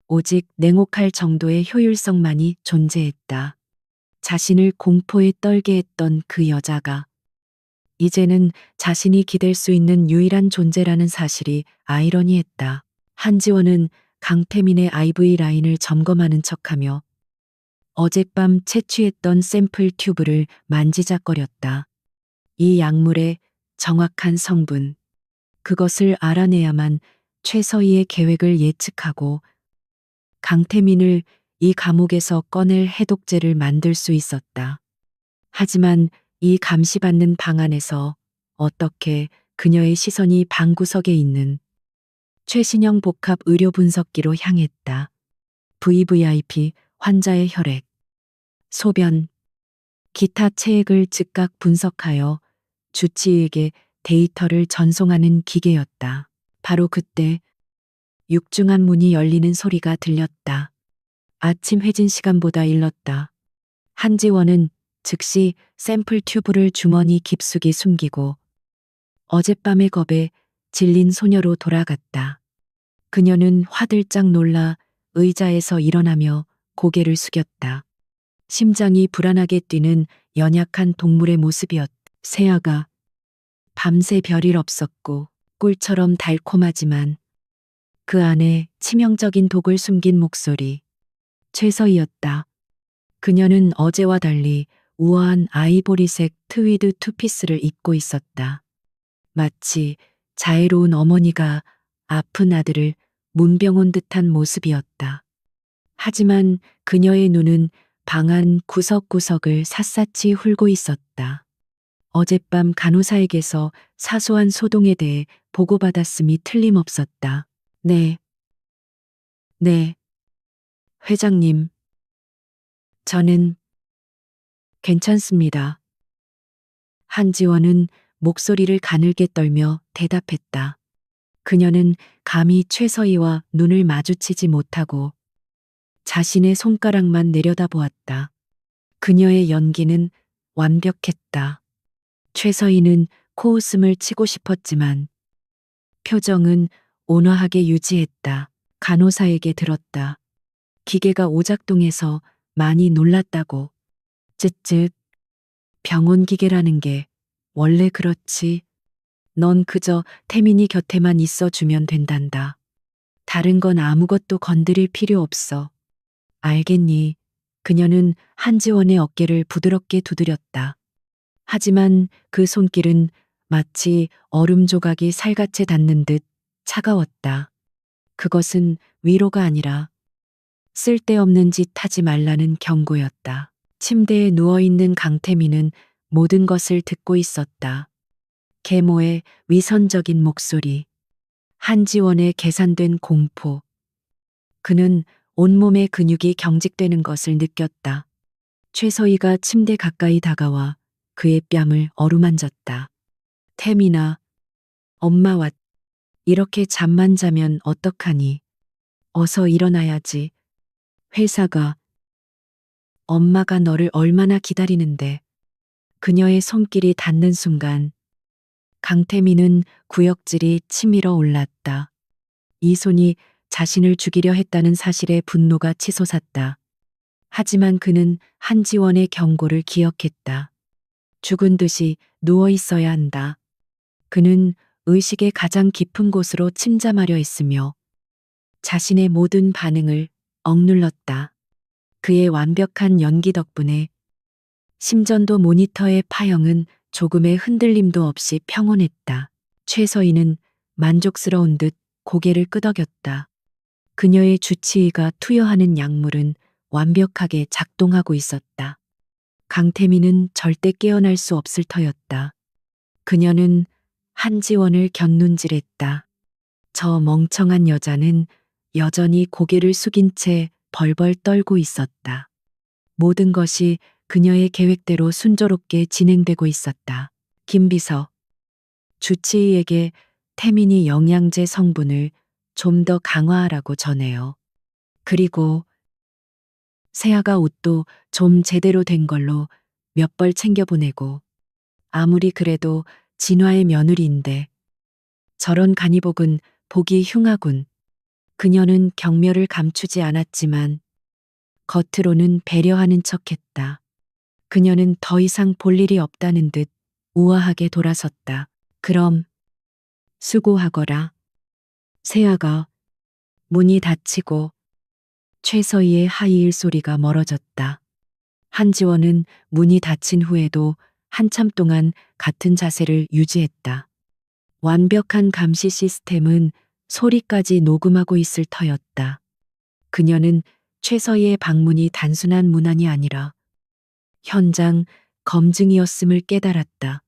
오직 냉혹할 정도의 효율성만이 존재했다. 자신을 공포에 떨게 했던 그 여자가 이제는 자신이 기댈 수 있는 유일한 존재라는 사실이 아이러니했다. 한지원은 강태민의 IV 라인을 점검하는 척하며 어젯밤 채취했던 샘플 튜브를 만지작거렸다. 이 약물의 정확한 성분, 그것을 알아내야만 최서희의 계획을 예측하고 강태민을 이 감옥에서 꺼낼 해독제를 만들 수 있었다. 하지만 이 감시받는 방 안에서 어떻게 그녀의 시선이 방구석에 있는 최신형 복합 의료 분석기로 향했다. VVIP 환자의 혈액, 소변, 기타 체액을 즉각 분석하여 주치의에게 데이터를 전송하는 기계였다. 바로 그때 육중한 문이 열리는 소리가 들렸다. 아침 회진 시간보다 일렀다. 한지원은 즉시 샘플 튜브를 주머니 깊숙이 숨기고 어젯밤의 겁에 질린 소녀로 돌아갔다. 그녀는 화들짝 놀라 의자에서 일어나며 고개를 숙였다. 심장이 불안하게 뛰는 연약한 동물의 모습이었다. 새아가 밤새 별일 없었고 꿀처럼 달콤하지만 그 안에 치명적인 독을 숨긴 목소리. 최서희였다. 그녀는 어제와 달리 우아한 아이보리색 트위드 투피스를 입고 있었다. 마치 자애로운 어머니가 아픈 아들을 문병 온 듯한 모습이었다. 하지만 그녀의 눈은 방 안 구석구석을 샅샅이 훑고 있었다. 어젯밤 간호사에게서 사소한 소동에 대해 보고받았음이 틀림없었다. 네, 네, 회장님. 저는 괜찮습니다. 한지원은 목소리를 가늘게 떨며 대답했다. 그녀는 감히 최서희와 눈을 마주치지 못하고 자신의 손가락만 내려다보았다. 그녀의 연기는 완벽했다. 최서희는 코웃음을 치고 싶었지만 표정은 온화하게 유지했다. 간호사에게 들었다. 기계가 오작동해서 많이 놀랐다고. 쯧쯧. 병원 기계라는 게 원래 그렇지. 넌 그저 태민이 곁에만 있어 주면 된단다. 다른 건 아무것도 건드릴 필요 없어. 알겠니? 그녀는 한지원의 어깨를 부드럽게 두드렸다. 하지만 그 손길은 마치 얼음 조각이 살갗에 닿는 듯 차가웠다. 그것은 위로가 아니라 쓸데없는 짓 하지 말라는 경고였다. 침대에 누워있는 강태민은 모든 것을 듣고 있었다. 계모의 위선적인 목소리, 한지원의 계산된 공포. 그는 온몸의 근육이 경직되는 것을 느꼈다. 최서희가 침대 가까이 다가와 그의 뺨을 어루만졌다. 태민아, 엄마 왔. 이렇게 잠만 자면 어떡하니? 어서 일어나야지. 회사가, 엄마가 너를 얼마나 기다리는데. 그녀의 손길이 닿는 순간 강태민은 구역질이 치밀어 올랐다. 이 손이 자신을 죽이려 했다는 사실에 분노가 치솟았다. 하지만 그는 한지원의 경고를 기억했다. 죽은 듯이 누워 있어야 한다. 그는 의식의 가장 깊은 곳으로 침잠하려 했으며 자신의 모든 반응을 억눌렀다. 그의 완벽한 연기 덕분에 심전도 모니터의 파형은 조금의 흔들림도 없이 평온했다. 최서희는 만족스러운 듯 고개를 끄덕였다. 그녀의 주치의가 투여하는 약물은 완벽하게 작동하고 있었다. 강태민은 절대 깨어날 수 없을 터였다. 그녀는 한지원을 곁눈질했다. 저 멍청한 여자는 여전히 고개를 숙인 채 벌벌 떨고 있었다. 모든 것이 그녀의 계획대로 순조롭게 진행되고 있었다. 김비서, 주치의에게 태민이 영양제 성분을 좀 더 강화하라고 전해요. 그리고 세아가 옷도 좀 제대로 된 걸로 몇 벌 챙겨보내고, 아무리 그래도 진화의 며느리인데 저런 간이복은 보기 흉하군. 그녀는 경멸을 감추지 않았지만 겉으로는 배려하는 척했다. 그녀는 더 이상 볼 일이 없다는 듯 우아하게 돌아섰다. 그럼 수고하거라. 세아가 문이 닫히고 최서희의 하이힐 소리가 멀어졌다. 한지원은 문이 닫힌 후에도 한참 동안 같은 자세를 유지했다. 완벽한 감시 시스템은 소리까지 녹음하고 있을 터였다. 그녀는 최서희의 방문이 단순한 문안이 아니라 현장 검증이었음을 깨달았다.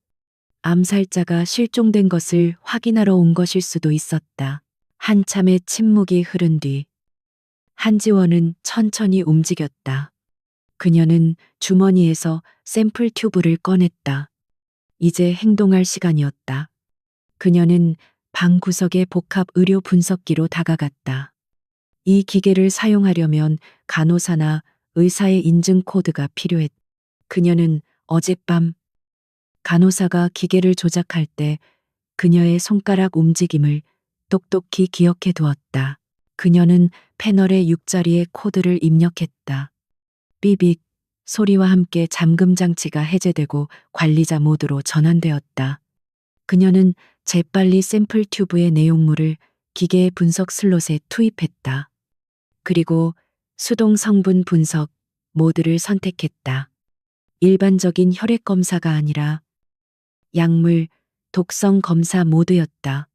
암살자가 실종된 것을 확인하러 온 것일 수도 있었다. 한참의 침묵이 흐른 뒤 한지원은 천천히 움직였다. 그녀는 주머니에서 샘플 튜브를 꺼냈다. 이제 행동할 시간이었다. 그녀는 방 구석의 복합 의료 분석기로 다가갔다. 이 기계를 사용하려면 간호사나 의사의 인증 코드가 필요했다. 그녀는 어젯밤 간호사가 기계를 조작할 때 그녀의 손가락 움직임을 똑똑히 기억해 두었다. 그녀는 패널의 6자리의 코드를 입력했다. 삐빅 소리와 함께 잠금 장치가 해제되고 관리자 모드로 전환되었다. 그녀는 재빨리 샘플 튜브의 내용물을 기계의 분석 슬롯에 투입했다. 그리고 수동 성분 분석 모드를 선택했다. 일반적인 혈액 검사가 아니라 약물, 독성 검사 모드였다.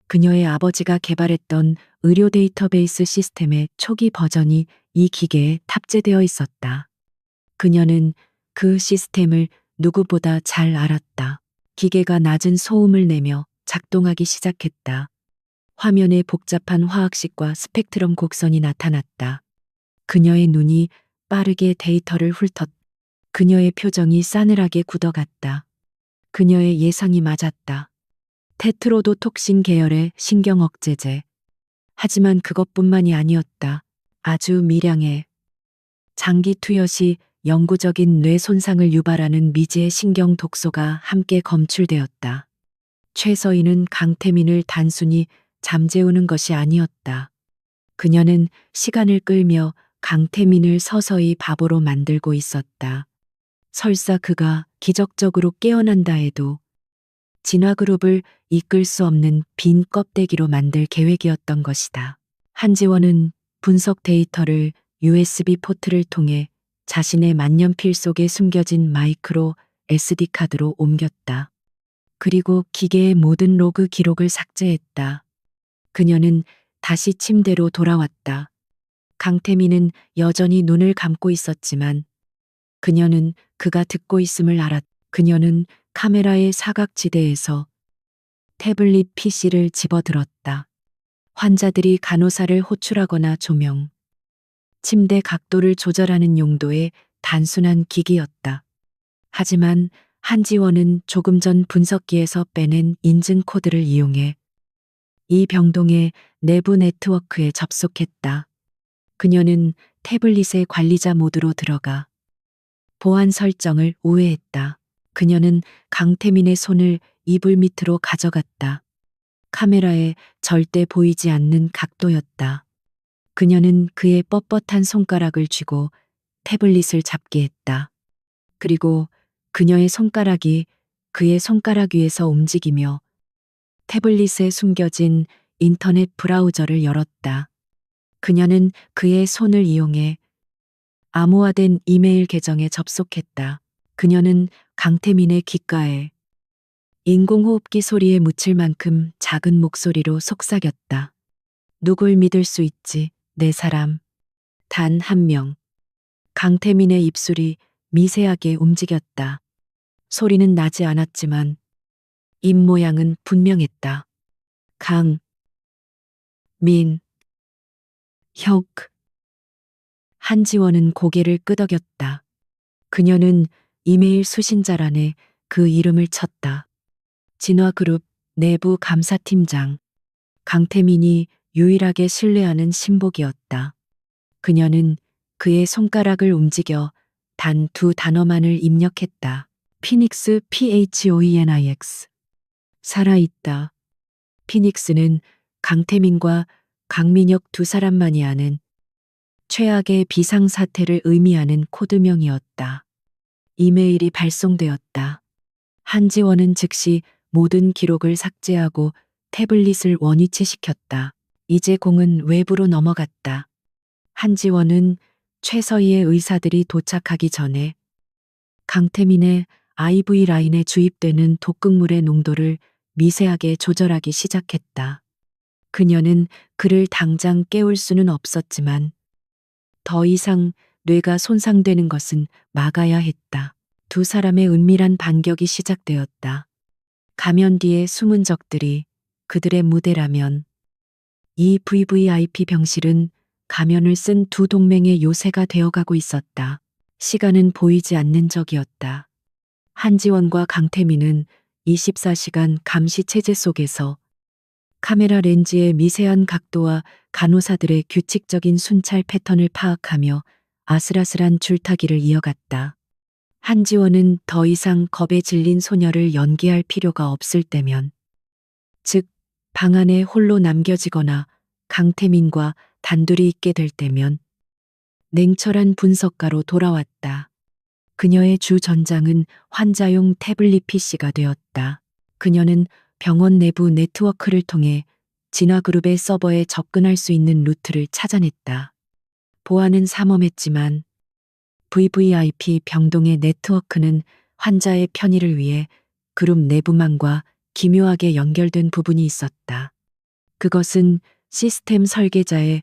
그녀의 아버지가 개발했던 의료 데이터베이스 시스템의 초기 버전이 이 기계에 탑재되어 있었다. 그녀는 그 시스템을 누구보다 잘 알았다. 기계가 낮은 소음을 내며 작동하기 시작했다. 화면에 복잡한 화학식과 스펙트럼 곡선이 나타났다. 그녀의 눈이 빠르게 데이터를 훑었다. 그녀의 표정이 싸늘하게 굳어갔다. 그녀의 예상이 맞았다. 테트로도톡신 계열의 신경 억제제. 하지만 그것뿐만이 아니었다. 아주 미량의 장기 투여 시 영구적인 뇌 손상을 유발하는 미지의 신경 독소가 함께 검출되었다. 최서희는 강태민을 단순히 잠재우는 것이 아니었다. 그녀는 시간을 끌며 강태민을 서서히 바보로 만들고 있었다. 설사 그가 기적적으로 깨어난다 해도 진화그룹을 이끌 수 없는 빈 껍데기로 만들 계획이었던 것이다. 한지원은 분석 데이터를 USB 포트를 통해 자신의 만년필 속에 숨겨진 마이크로 SD카드로 옮겼다. 그리고 기계의 모든 로그 기록을 삭제했다. 그녀는 다시 침대로 돌아왔다. 강태민은 여전히 눈을 감고 있었지만 그녀는 그가 듣고 있음을 알았다. 그녀는 카메라의 사각지대에서 태블릿 PC를 집어들었다. 환자들이 간호사를 호출하거나 조명, 침대 각도를 조절하는 용도의 단순한 기기였다. 하지만 한지원은 조금 전 분석기에서 빼낸 인증 코드를 이용해 이 병동의 내부 네트워크에 접속했다. 그녀는 태블릿의 관리자 모드로 들어가 보안 설정을 우회했다. 그녀는 강태민의 손을 이불 밑으로 가져갔다. 카메라에 절대 보이지 않는 각도였다. 그녀는 그의 뻣뻣한 손가락을 쥐고 태블릿을 잡게 했다. 그리고 그녀의 손가락이 그의 손가락 위에서 움직이며 태블릿에 숨겨진 인터넷 브라우저를 열었다. 그녀는 그의 손을 이용해 암호화된 이메일 계정에 접속했다. 그녀는 강태민의 귓가에 인공호흡기 소리에 묻힐 만큼 작은 목소리로 속삭였다. 누굴 믿을 수 있지, 내 사람. 단 한 명. 강태민의 입술이 미세하게 움직였다. 소리는 나지 않았지만 입 모양은 분명했다. 민, 혁. 한지원은 고개를 끄덕였다. 그녀는 이메일 수신자란에 그 이름을 쳤다. 진화그룹 내부 감사팀장. 강태민이 유일하게 신뢰하는 신복이었다. 그녀는 그의 손가락을 움직여 단 두 단어만을 입력했다. 피닉스 PHOENIX. 살아있다. 피닉스는 강태민과 강민혁 두 사람만이 아는 최악의 비상사태를 의미하는 코드명이었다. 이메일이 발송되었다. 한지원은 즉시 모든 기록을 삭제하고 태블릿을 원위치시켰다. 이제 공은 외부로 넘어갔다. 한지원은 최서희의 의사들이 도착하기 전에 강태민의 IV 라인에 주입되는 독극물의 농도를 미세하게 조절하기 시작했다. 그녀는 그를 당장 깨울 수는 없었지만 더 이상 뇌가 손상되는 것은 막아야 했다. 두 사람의 은밀한 반격이 시작되었다. 가면 뒤에 숨은 적들이 그들의 무대라면 이 VVIP 병실은 가면을 쓴 두 동맹의 요새가 되어가고 있었다. 시간은 보이지 않는 적이었다. 한지원과 강태민은 24시간 감시 체제 속에서 카메라 렌즈의 미세한 각도와 간호사들의 규칙적인 순찰 패턴을 파악하며 아슬아슬한 줄타기를 이어갔다. 한지원은 더 이상 겁에 질린 소녀를 연기할 필요가 없을 때면, 즉, 방 안에 홀로 남겨지거나 강태민과 단둘이 있게 될 때면, 냉철한 분석가로 돌아왔다. 그녀의 주 전장은 환자용 태블릿 PC가 되었다. 그녀는 병원 내부 네트워크를 통해 진화그룹의 서버에 접근할 수 있는 루트를 찾아냈다. 보안은 삼엄했지만 VVIP 병동의 네트워크는 환자의 편의를 위해 그룹 내부망과 기묘하게 연결된 부분이 있었다. 그것은 시스템 설계자의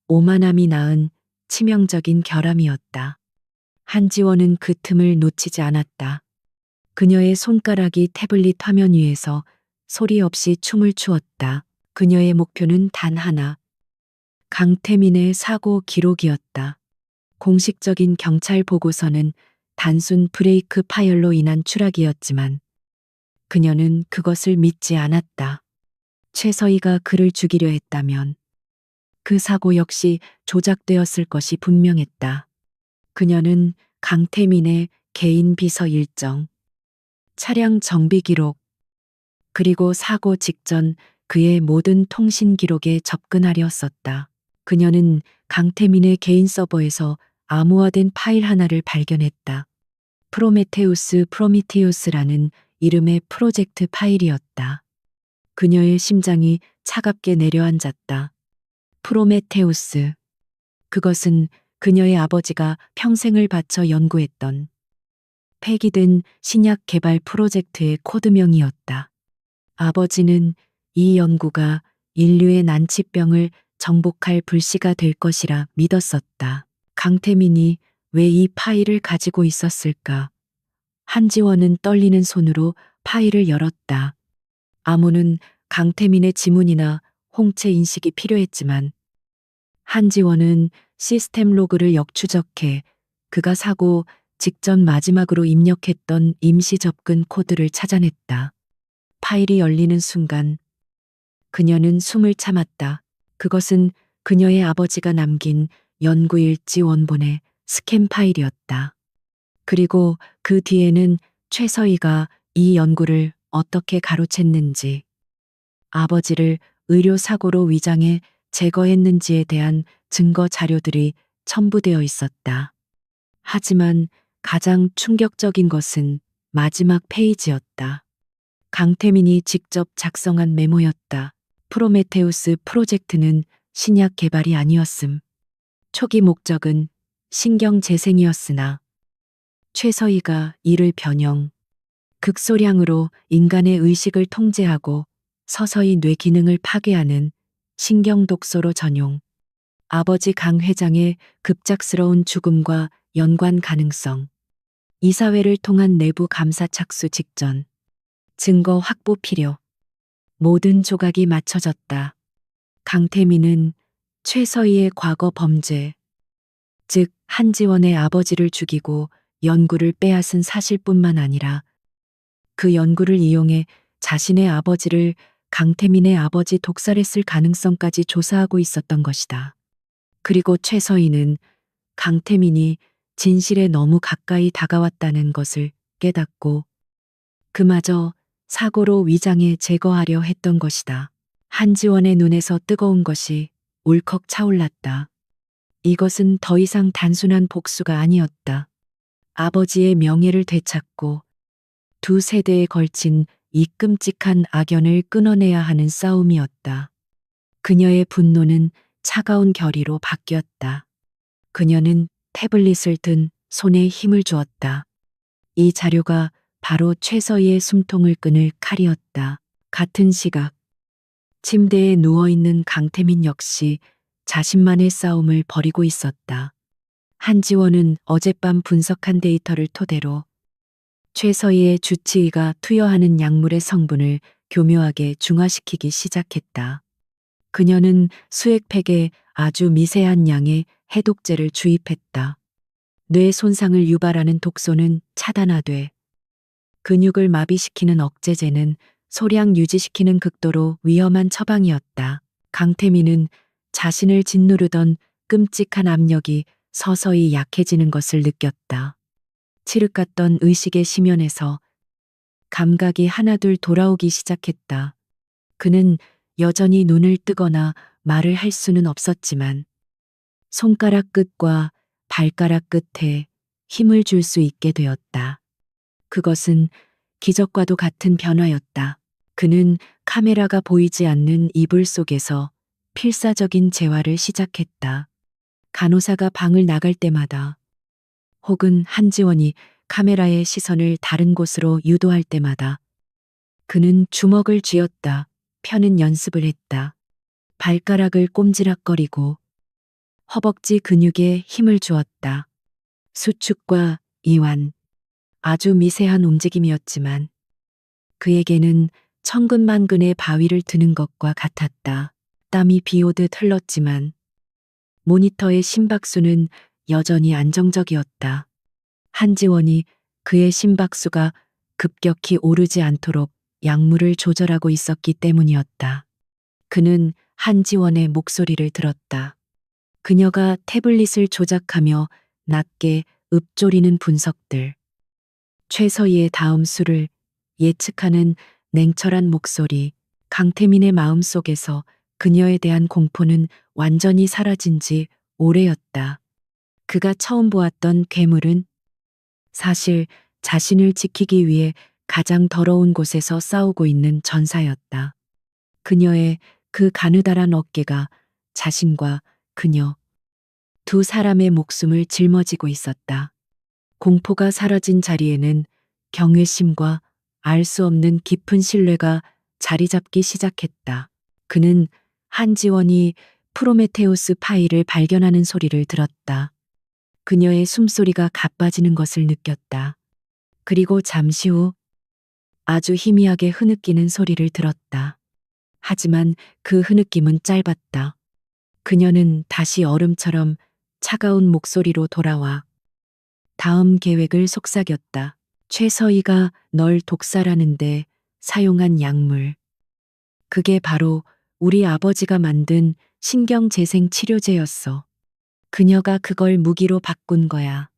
오만함이 낳은 치명적인 결함이었다. 한지원은 그 틈을 놓치지 않았다. 그녀의 손가락이 태블릿 화면 위에서 소리 없이 춤을 추었다. 그녀의 목표는 단 하나. 강태민의 사고 기록이었다. 공식적인 경찰 보고서는 단순 브레이크 파열로 인한 추락이었지만 그녀는 그것을 믿지 않았다. 최서희가 그를 죽이려 했다면 그 사고 역시 조작되었을 것이 분명했다. 그녀는 강태민의 개인 비서 일정, 차량 정비 기록, 그리고 사고 직전 그의 모든 통신 기록에 접근하려 썼다. 그녀는 강태민의 개인 서버에서 암호화된 파일 하나를 발견했다. 프로미테우스라는 이름의 프로젝트 파일이었다. 그녀의 심장이 차갑게 내려앉았다. 프로메테우스. 그것은 그녀의 아버지가 평생을 바쳐 연구했던 폐기된 신약 개발 프로젝트의 코드명이었다. 아버지는 이 연구가 인류의 난치병을 정복할 불씨가 될 것이라 믿었었다. 강태민이 왜 이 파일을 가지고 있었을까? 한지원은 떨리는 손으로 파일을 열었다. 아무는 강태민의 지문이나 홍채 인식이 필요했지만 한지원은 시스템 로그를 역추적해 그가 사고 직전 마지막으로 입력했던 임시 접근 코드를 찾아냈다. 파일이 열리는 순간 그녀는 숨을 참았다. 그것은 그녀의 아버지가 남긴 연구일지 원본의 스캔 파일이었다. 그리고 그 뒤에는 최서희가 이 연구를 어떻게 가로챘는지, 아버지를 의료사고로 위장해 제거했는지에 대한 증거 자료들이 첨부되어 있었다. 하지만 가장 충격적인 것은 마지막 페이지였다. 강태민이 직접 작성한 메모였다. 프로메테우스 프로젝트는 신약 개발이 아니었음. 초기 목적은 신경 재생이었으나 최서희가 이를 변형, 극소량으로 인간의 의식을 통제하고 서서히 뇌 기능을 파괴하는 신경 독소로 전용. 아버지 강 회장의 급작스러운 죽음과 연관 가능성. 이사회를 통한 내부 감사 착수 직전. 증거 확보 필요. 모든 조각이 맞춰졌다. 강태민은 최서희의 과거 범죄, 즉 한지원의 아버지를 죽이고 연구를 빼앗은 사실뿐만 아니라 그 연구를 이용해 자신의 아버지를 강태민의 아버지 독살했을 가능성까지 조사하고 있었던 것이다. 그리고 최서희는 강태민이 진실에 너무 가까이 다가왔다는 것을 깨닫고 그마저 사고로 위장해 제거하려 했던 것이다. 한지원의 눈에서 뜨거운 것이 울컥 차올랐다. 이것은 더 이상 단순한 복수가 아니었다. 아버지의 명예를 되찾고 두 세대에 걸친 이 끔찍한 악연을 끊어내야 하는 싸움이었다. 그녀의 분노는 차가운 결의로 바뀌었다. 그녀는 태블릿을 든 손에 힘을 주었다. 이 자료가 바로 최서희의 숨통을 끊을 칼이었다. 같은 시각, 침대에 누워있는 강태민 역시 자신만의 싸움을 벌이고 있었다. 한지원은 어젯밤 분석한 데이터를 토대로 최서희의 주치의가 투여하는 약물의 성분을 교묘하게 중화시키기 시작했다. 그녀는 수액팩에 아주 미세한 양의 해독제를 주입했다. 뇌 손상을 유발하는 독소는 차단하되 근육을 마비시키는 억제제는 소량 유지시키는 극도로 위험한 처방이었다. 강태민은 자신을 짓누르던 끔찍한 압력이 서서히 약해지는 것을 느꼈다. 칠흑 같던 의식의 심연에서 감각이 하나둘 돌아오기 시작했다. 그는 여전히 눈을 뜨거나 말을 할 수는 없었지만 손가락 끝과 발가락 끝에 힘을 줄 수 있게 되었다. 그것은 기적과도 같은 변화였다. 그는 카메라가 보이지 않는 이불 속에서 필사적인 재활을 시작했다. 간호사가 방을 나갈 때마다 혹은 한지원이 카메라의 시선을 다른 곳으로 유도할 때마다 그는 주먹을 쥐었다. 펴는 연습을 했다. 발가락을 꼼지락거리고 허벅지 근육에 힘을 주었다. 수축과 이완. 아주 미세한 움직임이었지만 그에게는 천근만근의 바위를 드는 것과 같았다. 땀이 비오듯 흘렀지만 모니터의 심박수는 여전히 안정적이었다. 한지원이 그의 심박수가 급격히 오르지 않도록 약물을 조절하고 있었기 때문이었다. 그는 한지원의 목소리를 들었다. 그녀가 태블릿을 조작하며 낮게 읊조리는 분석들. 최서희의 다음 수를 예측하는 냉철한 목소리. 강태민의 마음속에서 그녀에 대한 공포는 완전히 사라진 지 오래였다. 그가 처음 보았던 괴물은 사실 자신을 지키기 위해 가장 더러운 곳에서 싸우고 있는 전사였다. 그녀의 그 가느다란 어깨가 자신과 그녀 두 사람의 목숨을 짊어지고 있었다. 공포가 사라진 자리에는 경외심과 알 수 없는 깊은 신뢰가 자리 잡기 시작했다. 그는 한지원이 프로메테우스 파일을 발견하는 소리를 들었다. 그녀의 숨소리가 가빠지는 것을 느꼈다. 그리고 잠시 후 아주 희미하게 흐느끼는 소리를 들었다. 하지만 그 흐느낌은 짧았다. 그녀는 다시 얼음처럼 차가운 목소리로 돌아와 다음 계획을 속삭였다. 최서희가 널 독살하는데 사용한 약물. 그게 바로 우리 아버지가 만든 신경재생 치료제였어. 그녀가 그걸 무기로 바꾼 거야.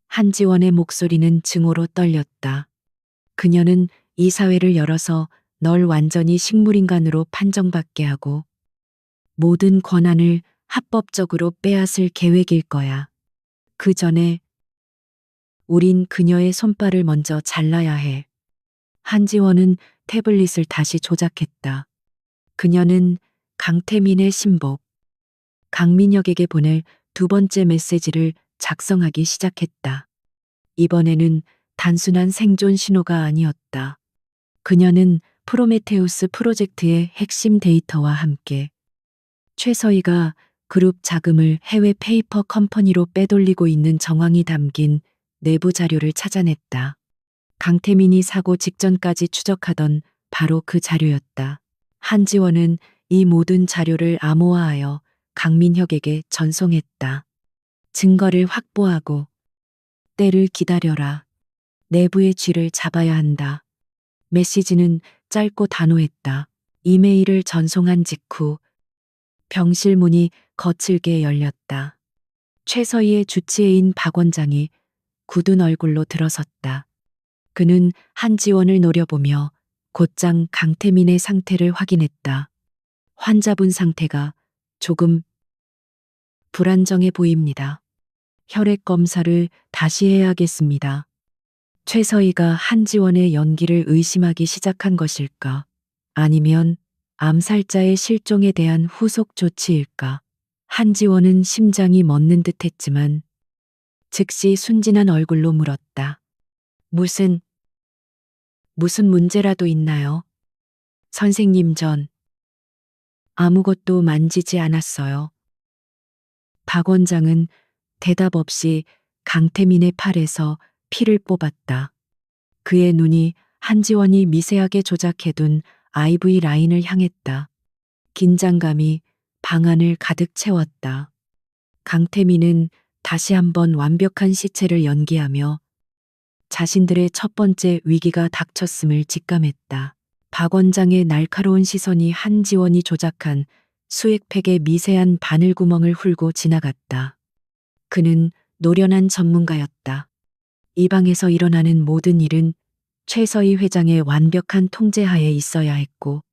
한지원의 목소리는 증오로 떨렸다. 그녀는 이사회를 열어서 널 완전히 식물인간으로 판정받게 하고 모든 권한을 합법적으로 빼앗을 계획일 거야. 그 전에 우린 그녀의 손발을 먼저 잘라야 해. 한지원은 태블릿을 다시 조작했다. 그녀는 강태민의 신복, 강민혁에게 보낼 두 번째 메시지를 작성하기 시작했다. 이번에는 단순한 생존 신호가 아니었다. 그녀는 프로메테우스 프로젝트의 핵심 데이터와 함께 최서희가 그룹 자금을 해외 페이퍼 컴퍼니로 빼돌리고 있는 정황이 담긴 내부 자료를 찾아냈다. 강태민이 사고 직전까지 추적하던 바로 그 자료였다. 한지원은 이 모든 자료를 암호화하여 강민혁에게 전송했다. 증거를 확보하고 때를 기다려라. 내부의 쥐를 잡아야 한다. 메시지는 짧고 단호했다. 이메일을 전송한 직후 병실 문이 거칠게 열렸다. 최서희의 주치의인 박 원장이 굳은 얼굴로 들어섰다. 그는 한지원을 노려보며 곧장 강태민의 상태를 확인했다. 환자분 상태가 조금 불안정해 보입니다. 혈액 검사를 다시 해야겠습니다. 최서희가 한지원의 연기를 의심하기 시작한 것일까? 아니면 암살자의 실종에 대한 후속 조치일까? 한지원은 심장이 멎는 듯 했지만 즉시 순진한 얼굴로 물었다. 무슨 문제라도 있나요? 선생님, 전 아무것도 만지지 않았어요. 박 원장은 대답 없이 강태민의 팔에서 피를 뽑았다. 그의 눈이 한지원이 미세하게 조작해둔 IV 라인을 향했다. 긴장감이 방안을 가득 채웠다. 강태민은 다시 한번 완벽한 시체를 연기하며 자신들의 첫 번째 위기가 닥쳤음을 직감했다. 박 원장의 날카로운 시선이 한지원이 조작한 수액팩의 미세한 바늘구멍을 훑고 지나갔다. 그는 노련한 전문가였다. 이 방에서 일어나는 모든 일은 최서희 회장의 완벽한 통제하에 있어야 했고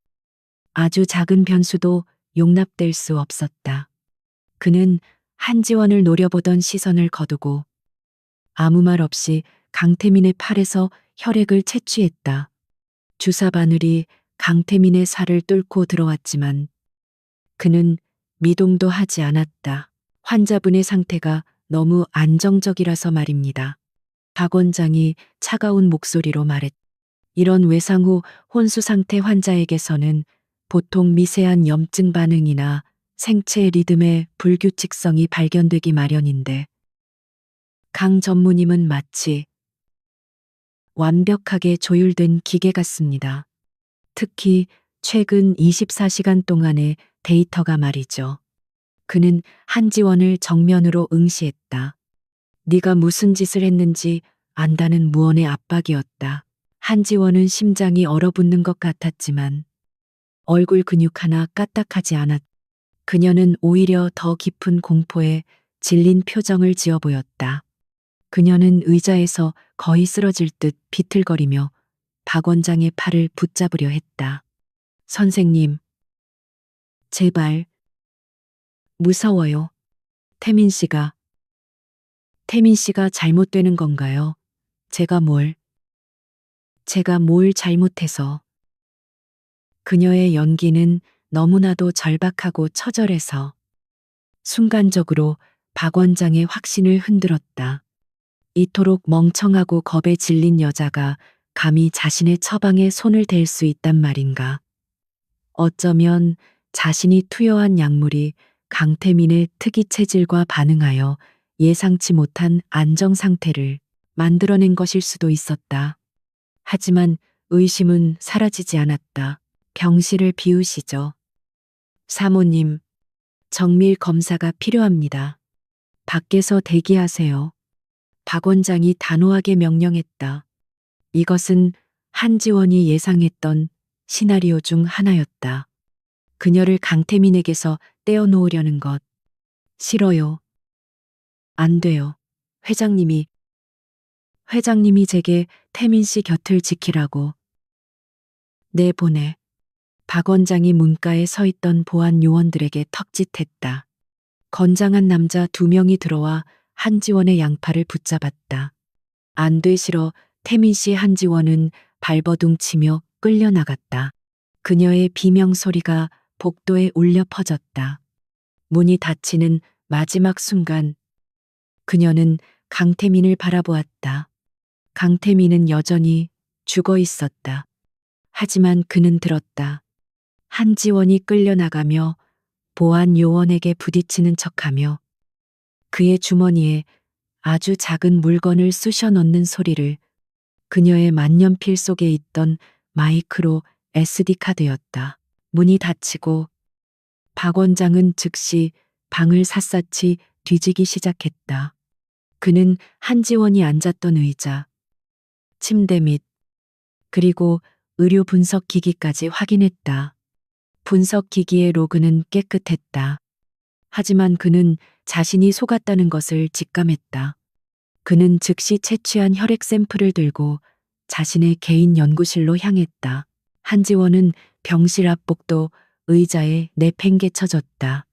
아주 작은 변수도 용납될 수 없었다. 그는 한지원을 노려보던 시선을 거두고 아무 말 없이 강태민의 팔에서 혈액을 채취했다. 주사 바늘이 강태민의 살을 뚫고 들어왔지만 그는 미동도 하지 않았다. 환자분의 상태가 너무 안정적이라서 말입니다. 박 원장이 차가운 목소리로 말했다. 이런 외상 후 혼수 상태 환자에게서는 보통 미세한 염증 반응이나 생체 리듬의 불규칙성이 발견되기 마련인데 강 전무님은 마치 완벽하게 조율된 기계 같습니다. 특히 최근 24시간 동안의 데이터가 말이죠. 그는 한지원을 정면으로 응시했다. 네가 무슨 짓을 했는지 안다는 무언의 압박이었다. 한지원은 심장이 얼어붙는 것 같았지만 얼굴 근육 하나 까딱하지 않았다. 그녀는 오히려 더 깊은 공포에 질린 표정을 지어 보였다. 그녀는 의자에서 거의 쓰러질 듯 비틀거리며 박 원장의 팔을 붙잡으려 했다. 선생님, 제발. 무서워요. 태민 씨가 잘못되는 건가요? 제가 뭘 잘못해서. 그녀의 연기는 너무나도 절박하고 처절해서 순간적으로 박 원장의 확신을 흔들었다. 이토록 멍청하고 겁에 질린 여자가 감히 자신의 처방에 손을 댈 수 있단 말인가. 어쩌면 자신이 투여한 약물이 강태민의 특이 체질과 반응하여 예상치 못한 안정 상태를 만들어낸 것일 수도 있었다. 하지만 의심은 사라지지 않았다. 병실을 비우시죠. 사모님, 정밀 검사가 필요합니다. 밖에서 대기하세요. 박 원장이 단호하게 명령했다. 이것은 한지원이 예상했던 시나리오 중 하나였다. 그녀를 강태민에게서 떼어놓으려는 것. 싫어요. 안 돼요. 회장님이 회장님이 제게 태민 씨 곁을 지키라고 내보내. 박 원장이 문가에 서 있던 보안 요원들에게 턱짓했다. 건장한 남자 2명이 들어와 한지원의 양팔을 붙잡았다. 안 돼 싫어. 태민 씨. 한지원은 발버둥 치며 끌려나갔다. 그녀의 비명 소리가 복도에 울려 퍼졌다. 문이 닫히는 마지막 순간 그녀는 강태민을 바라보았다. 강태민은 여전히 죽어 있었다. 하지만 그는 들었다. 한지원이 끌려나가며 보안 요원에게 부딪히는 척하며 그의 주머니에 아주 작은 물건을 쑤셔 넣는 소리를. 그녀의 만년필 속에 있던 마이크로 SD 카드였다. 문이 닫히고 박 원장은 즉시 방을 샅샅이 뒤지기 시작했다. 그는 한지원이 앉았던 의자, 침대 밑, 그리고 의료 분석 기기까지 확인했다. 분석 기기의 로그는 깨끗했다. 하지만 그는 자신이 속았다는 것을 직감했다. 그는 즉시 채취한 혈액 샘플을 들고 자신의 개인 연구실로 향했다. 한지원은 병실 앞 복도 의자에 내팽개쳐졌다.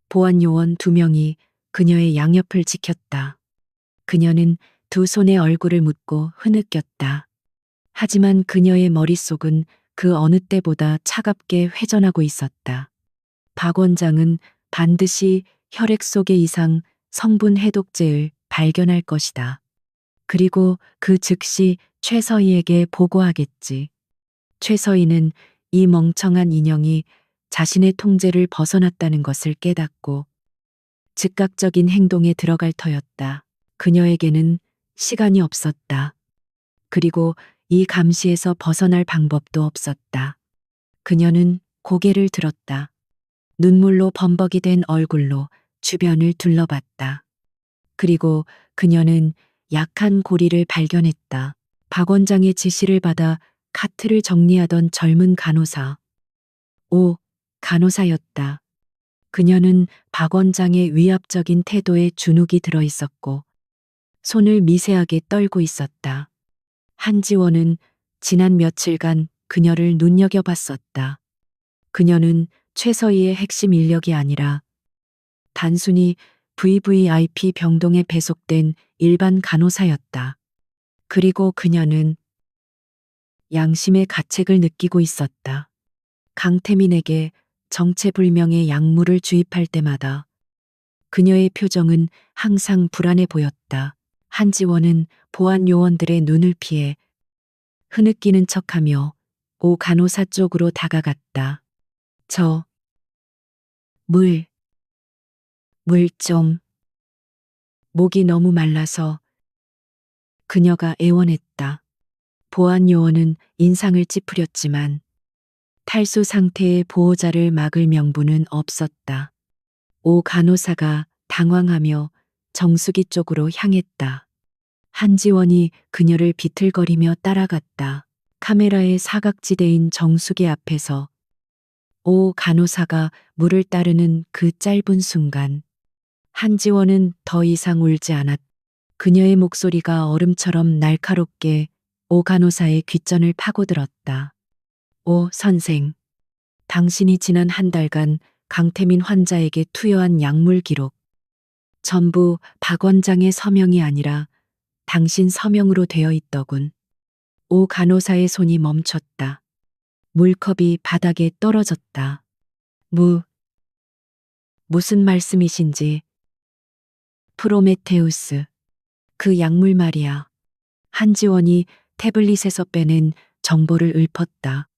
보안 요원 2명이 그녀의 양옆을 지켰다. 그녀는 2 손에 얼굴을 묻고 흐느꼈다. 하지만 그녀의 머릿속은 그 어느 때보다 차갑게 회전하고 있었다. 박 원장은 반드시 혈액 속의 이상 성분 해독제를 발견할 것이다. 그리고 그 즉시 최서희에게 보고하겠지. 최서희는 이 멍청한 인형이 자신의 통제를 벗어났다는 것을 깨닫고 즉각적인 행동에 들어갈 터였다. 그녀에게는 시간이 없었다. 그리고 이 감시에서 벗어날 방법도 없었다. 그녀는 고개를 들었다. 눈물로 범벅이 된 얼굴로 주변을 둘러봤다. 그리고 그녀는 약한 고리를 발견했다. 박 원장의 지시를 받아 카트를 정리하던 젊은 간호사. 간호사였다. 그녀는 박 원장의 위압적인 태도에 주눅이 들어 있었고 손을 미세하게 떨고 있었다. 한지원은 지난 며칠간 그녀를 눈여겨봤었다. 그녀는 최서희의 핵심 인력이 아니라 단순히 VVIP 병동에 배속된 일반 간호사였다. 그리고 그녀는 양심의 가책을 느끼고 있었다. 강태민에게 정체불명의 약물을 주입할 때마다 그녀의 표정은 항상 불안해 보였다. 한지원은 보안 요원들의 눈을 피해 흐느끼는 척하며 간호사 쪽으로 다가갔다. 물 좀. 목이 너무 말라서. 그녀가 애원했다. 보안 요원은 인상을 찌푸렸지만 탈수 상태의 보호자를 막을 명분은 없었다. 간호사가 당황하며 정수기 쪽으로 향했다. 한지원이 그녀를 비틀거리며 따라갔다. 카메라의 사각지대인 정수기 앞에서 간호사가 물을 따르는 그 짧은 순간 한지원은 더 이상 울지 않았다. 그녀의 목소리가 얼음처럼 날카롭게 간호사의 귓전을 파고들었다. 선생. 당신이 지난 한 달간 강태민 환자에게 투여한 약물 기록. 전부 박 원장의 서명이 아니라 당신 서명으로 되어 있더군. 간호사의 손이 멈췄다. 물컵이 바닥에 떨어졌다. 무슨 말씀이신지. 프로메테우스. 그 약물 말이야. 한지원이 태블릿에서 빼낸 정보를 읊었다.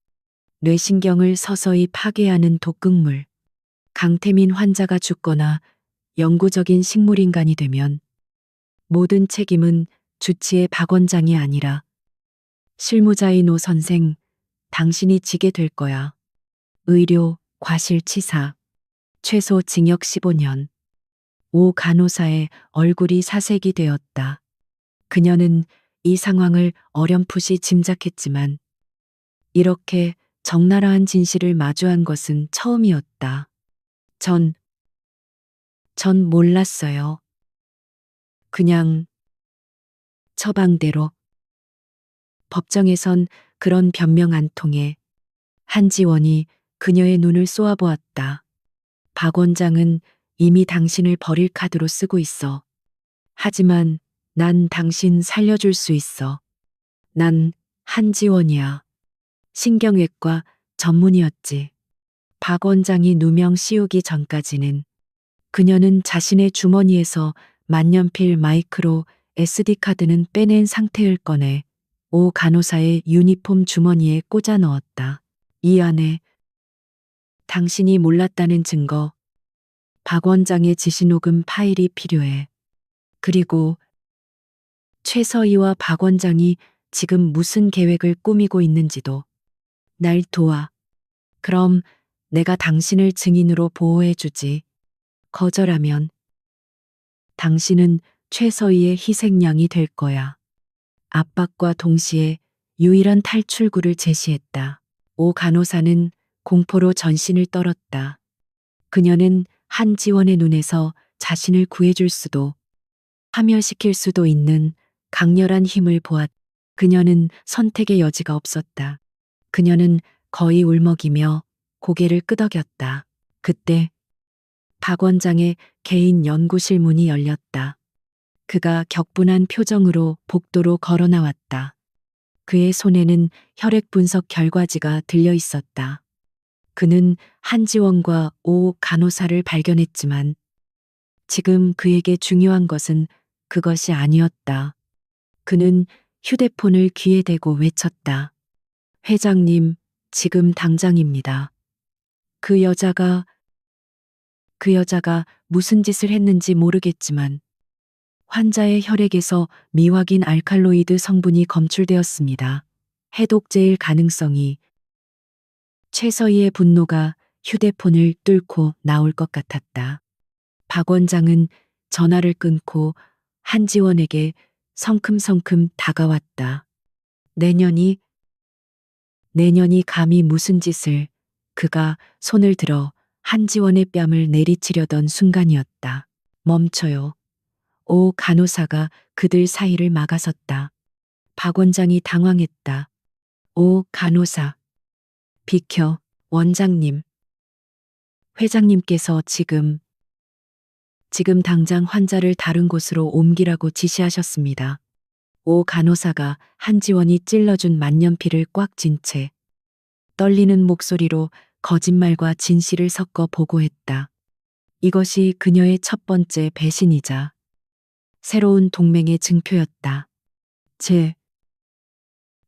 뇌신경을 서서히 파괴하는 독극물. 강태민 환자가 죽거나 영구적인 식물인간이 되면 모든 책임은 주치의 박 원장이 아니라 실무자인 선생, 당신이 지게 될 거야. 의료 과실치사. 최소 징역 15년. 간호사의 얼굴이 사색이 되었다. 그녀는 이 상황을 어렴풋이 짐작했지만 이렇게 적나라한 진실을 마주한 것은 처음이었다. 전 몰랐어요. 그냥 처방대로. 법정에선 그런 변명 안 통해. 한지원이 그녀의 눈을 쏘아보았다. 박 원장은 이미 당신을 버릴 카드로 쓰고 있어. 하지만 난 당신 살려줄 수 있어. 난 한지원이야. 신경외과 전문이었지. 박 원장이 누명 씌우기 전까지는 그녀는 자신의 주머니에서 만년필 마이크로 SD카드는 빼낸 상태를 꺼내 오 간호사의 유니폼 주머니에 꽂아 넣었다. 이 안에 당신이 몰랐다는 증거, 박 원장의 지시녹음 파일이 필요해. 그리고 최서희와 박 원장이 지금 무슨 계획을 꾸미고 있는지도 날 도와. 그럼 내가 당신을 증인으로 보호해주지. 거절하면 당신은 최서희의 희생양이 될 거야. 압박과 동시에 유일한 탈출구를 제시했다. 오 간호사는 공포로 전신을 떨었다. 그녀는 한지원의 눈에서 자신을 구해줄 수도 파멸시킬 수도 있는 강렬한 힘을 보았. 그녀는 선택의 여지가 없었다. 그녀는 거의 울먹이며 고개를 끄덕였다. 그때 박 원장의 개인 연구실 문이 열렸다. 그가 격분한 표정으로 복도로 걸어 나왔다. 그의 손에는 혈액 분석 결과지가 들려 있었다. 그는 한지원과 오 간호사를 발견했지만 지금 그에게 중요한 것은 그것이 아니었다. 그는 휴대폰을 귀에 대고 외쳤다. 회장님, 지금 당장입니다. 그 여자가 무슨 짓을 했는지 모르겠지만 환자의 혈액에서 미확인 알칼로이드 성분이 검출되었습니다. 해독제일 가능성이. 최서희의 분노가 휴대폰을 뚫고 나올 것 같았다. 박 원장은 전화를 끊고 한지원에게 성큼성큼 다가왔다. 내년이 감히 무슨 짓을. 그가 손을 들어 한지원의 뺨을 내리치려던 순간이었다. 멈춰요. 오 간호사가 그들 사이를 막아섰다. 박 원장이 당황했다. 오 간호사. 비켜, 원장님. 회장님께서 지금 당장 환자를 다른 곳으로 옮기라고 지시하셨습니다. 오 간호사가 한지원이 찔러준 만년필을 꽉 쥔 채 떨리는 목소리로 거짓말과 진실을 섞어 보고했다. 이것이 그녀의 첫 번째 배신이자 새로운 동맹의 증표였다.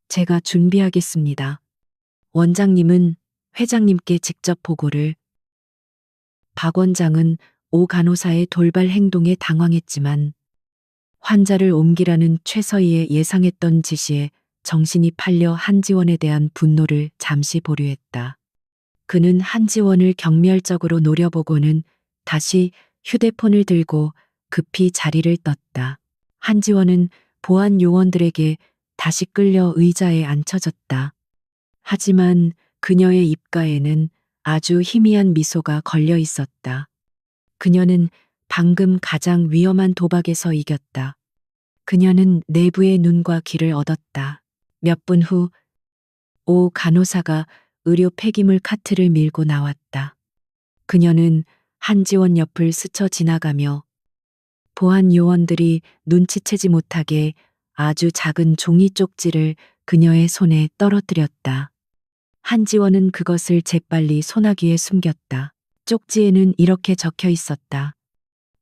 제가 준비하겠습니다. 원장님은 회장님께 직접 보고를. 박 원장은 오 간호사의 돌발 행동에 당황했지만 환자를 옮기라는 최서희의 예상했던 지시에 정신이 팔려 한지원에 대한 분노를 잠시 보류했다. 그는 한지원을 경멸적으로 노려보고는 다시 휴대폰을 들고 급히 자리를 떴다. 한지원은 보안 요원들에게 다시 끌려 의자에 앉혀졌다. 하지만 그녀의 입가에는 아주 희미한 미소가 걸려 있었다. 그녀는 방금 가장 위험한 도박에서 이겼다. 그녀는 내부의 눈과 귀를 얻었다. 몇 분 후, 오 간호사가 의료 폐기물 카트를 밀고 나왔다. 그녀는 한지원 옆을 스쳐 지나가며 보안 요원들이 눈치채지 못하게 아주 작은 종이 쪽지를 그녀의 손에 떨어뜨렸다. 한지원은 그것을 재빨리 소나기에 숨겼다. 쪽지에는 이렇게 적혀 있었다.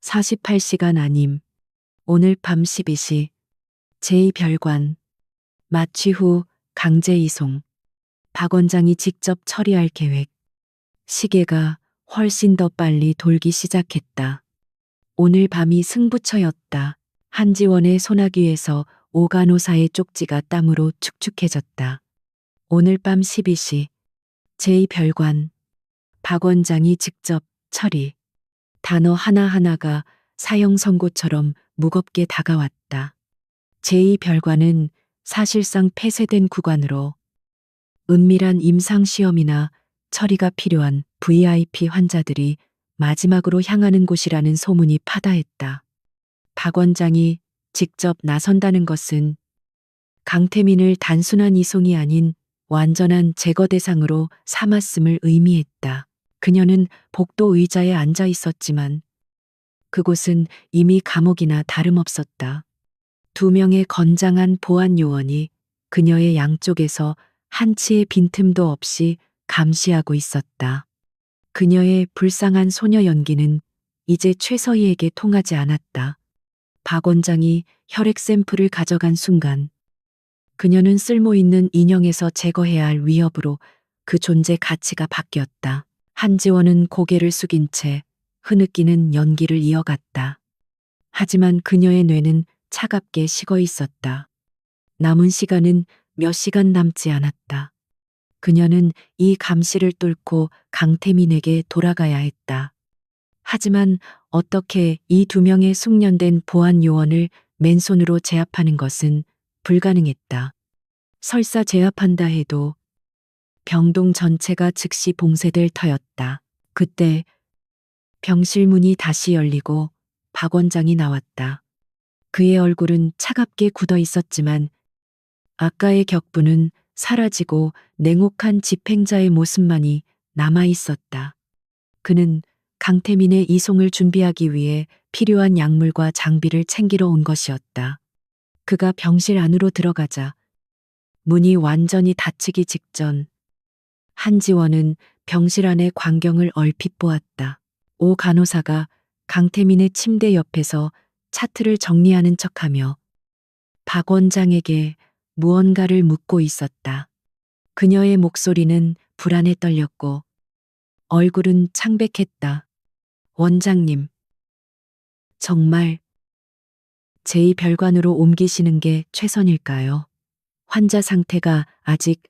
48시간 아님. 오늘 밤 12시. 제2별관. 마취 후 강제 이송. 박 원장이 직접 처리할 계획. 시계가 훨씬 더 빨리 돌기 시작했다. 오늘 밤이 승부처였다. 한지원의 소나기에서 오 간호사의 쪽지가 땀으로 축축해졌다. 오늘 밤 12시. 제2별관. 박 원장이 직접 처리. 단어 하나하나가 사형 선고처럼 무겁게 다가왔다. 제2별관은 사실상 폐쇄된 구간으로 은밀한 임상시험이나 처리가 필요한 VIP 환자들이 마지막으로 향하는 곳이라는 소문이 파다했다. 박 원장이 직접 나선다는 것은 강태민을 단순한 이송이 아닌 완전한 제거 대상으로 삼았음을 의미했다. 그녀는 복도 의자에 앉아 있었지만 그곳은 이미 감옥이나 다름없었다. 두 명의 건장한 보안 요원이 그녀의 양쪽에서 한치의 빈틈도 없이 감시하고 있었다. 그녀의 불쌍한 소녀 연기는 이제 최서희에게 통하지 않았다. 박 원장이 혈액 샘플을 가져간 순간 그녀는 쓸모있는 인형에서 제거해야 할 위협으로 그 존재 가치가 바뀌었다. 한지원은 고개를 숙인 채 흐느끼는 연기를 이어갔다. 하지만 그녀의 뇌는 차갑게 식어 있었다. 남은 시간은 몇 시간 남지 않았다. 그녀는 이 감시를 뚫고 강태민에게 돌아가야 했다. 하지만 어떻게 이 두 명의 숙련된 보안 요원을 맨손으로 제압하는 것은 불가능했다. 설사 제압한다 해도 병동 전체가 즉시 봉쇄될 터였다. 그때 병실 문이 다시 열리고 박 원장이 나왔다. 그의 얼굴은 차갑게 굳어 있었지만 아까의 격분은 사라지고 냉혹한 집행자의 모습만이 남아 있었다. 그는 강태민의 이송을 준비하기 위해 필요한 약물과 장비를 챙기러 온 것이었다. 그가 병실 안으로 들어가자 문이 완전히 닫히기 직전 한지원은 병실 안의 광경을 얼핏 보았다. 오 간호사가 강태민의 침대 옆에서 차트를 정리하는 척하며 박 원장에게 무언가를 묻고 있었다. 그녀의 목소리는 불안에 떨렸고 얼굴은 창백했다. 원장님, 정말 제2별관으로 옮기시는 게 최선일까요? 환자 상태가 아직...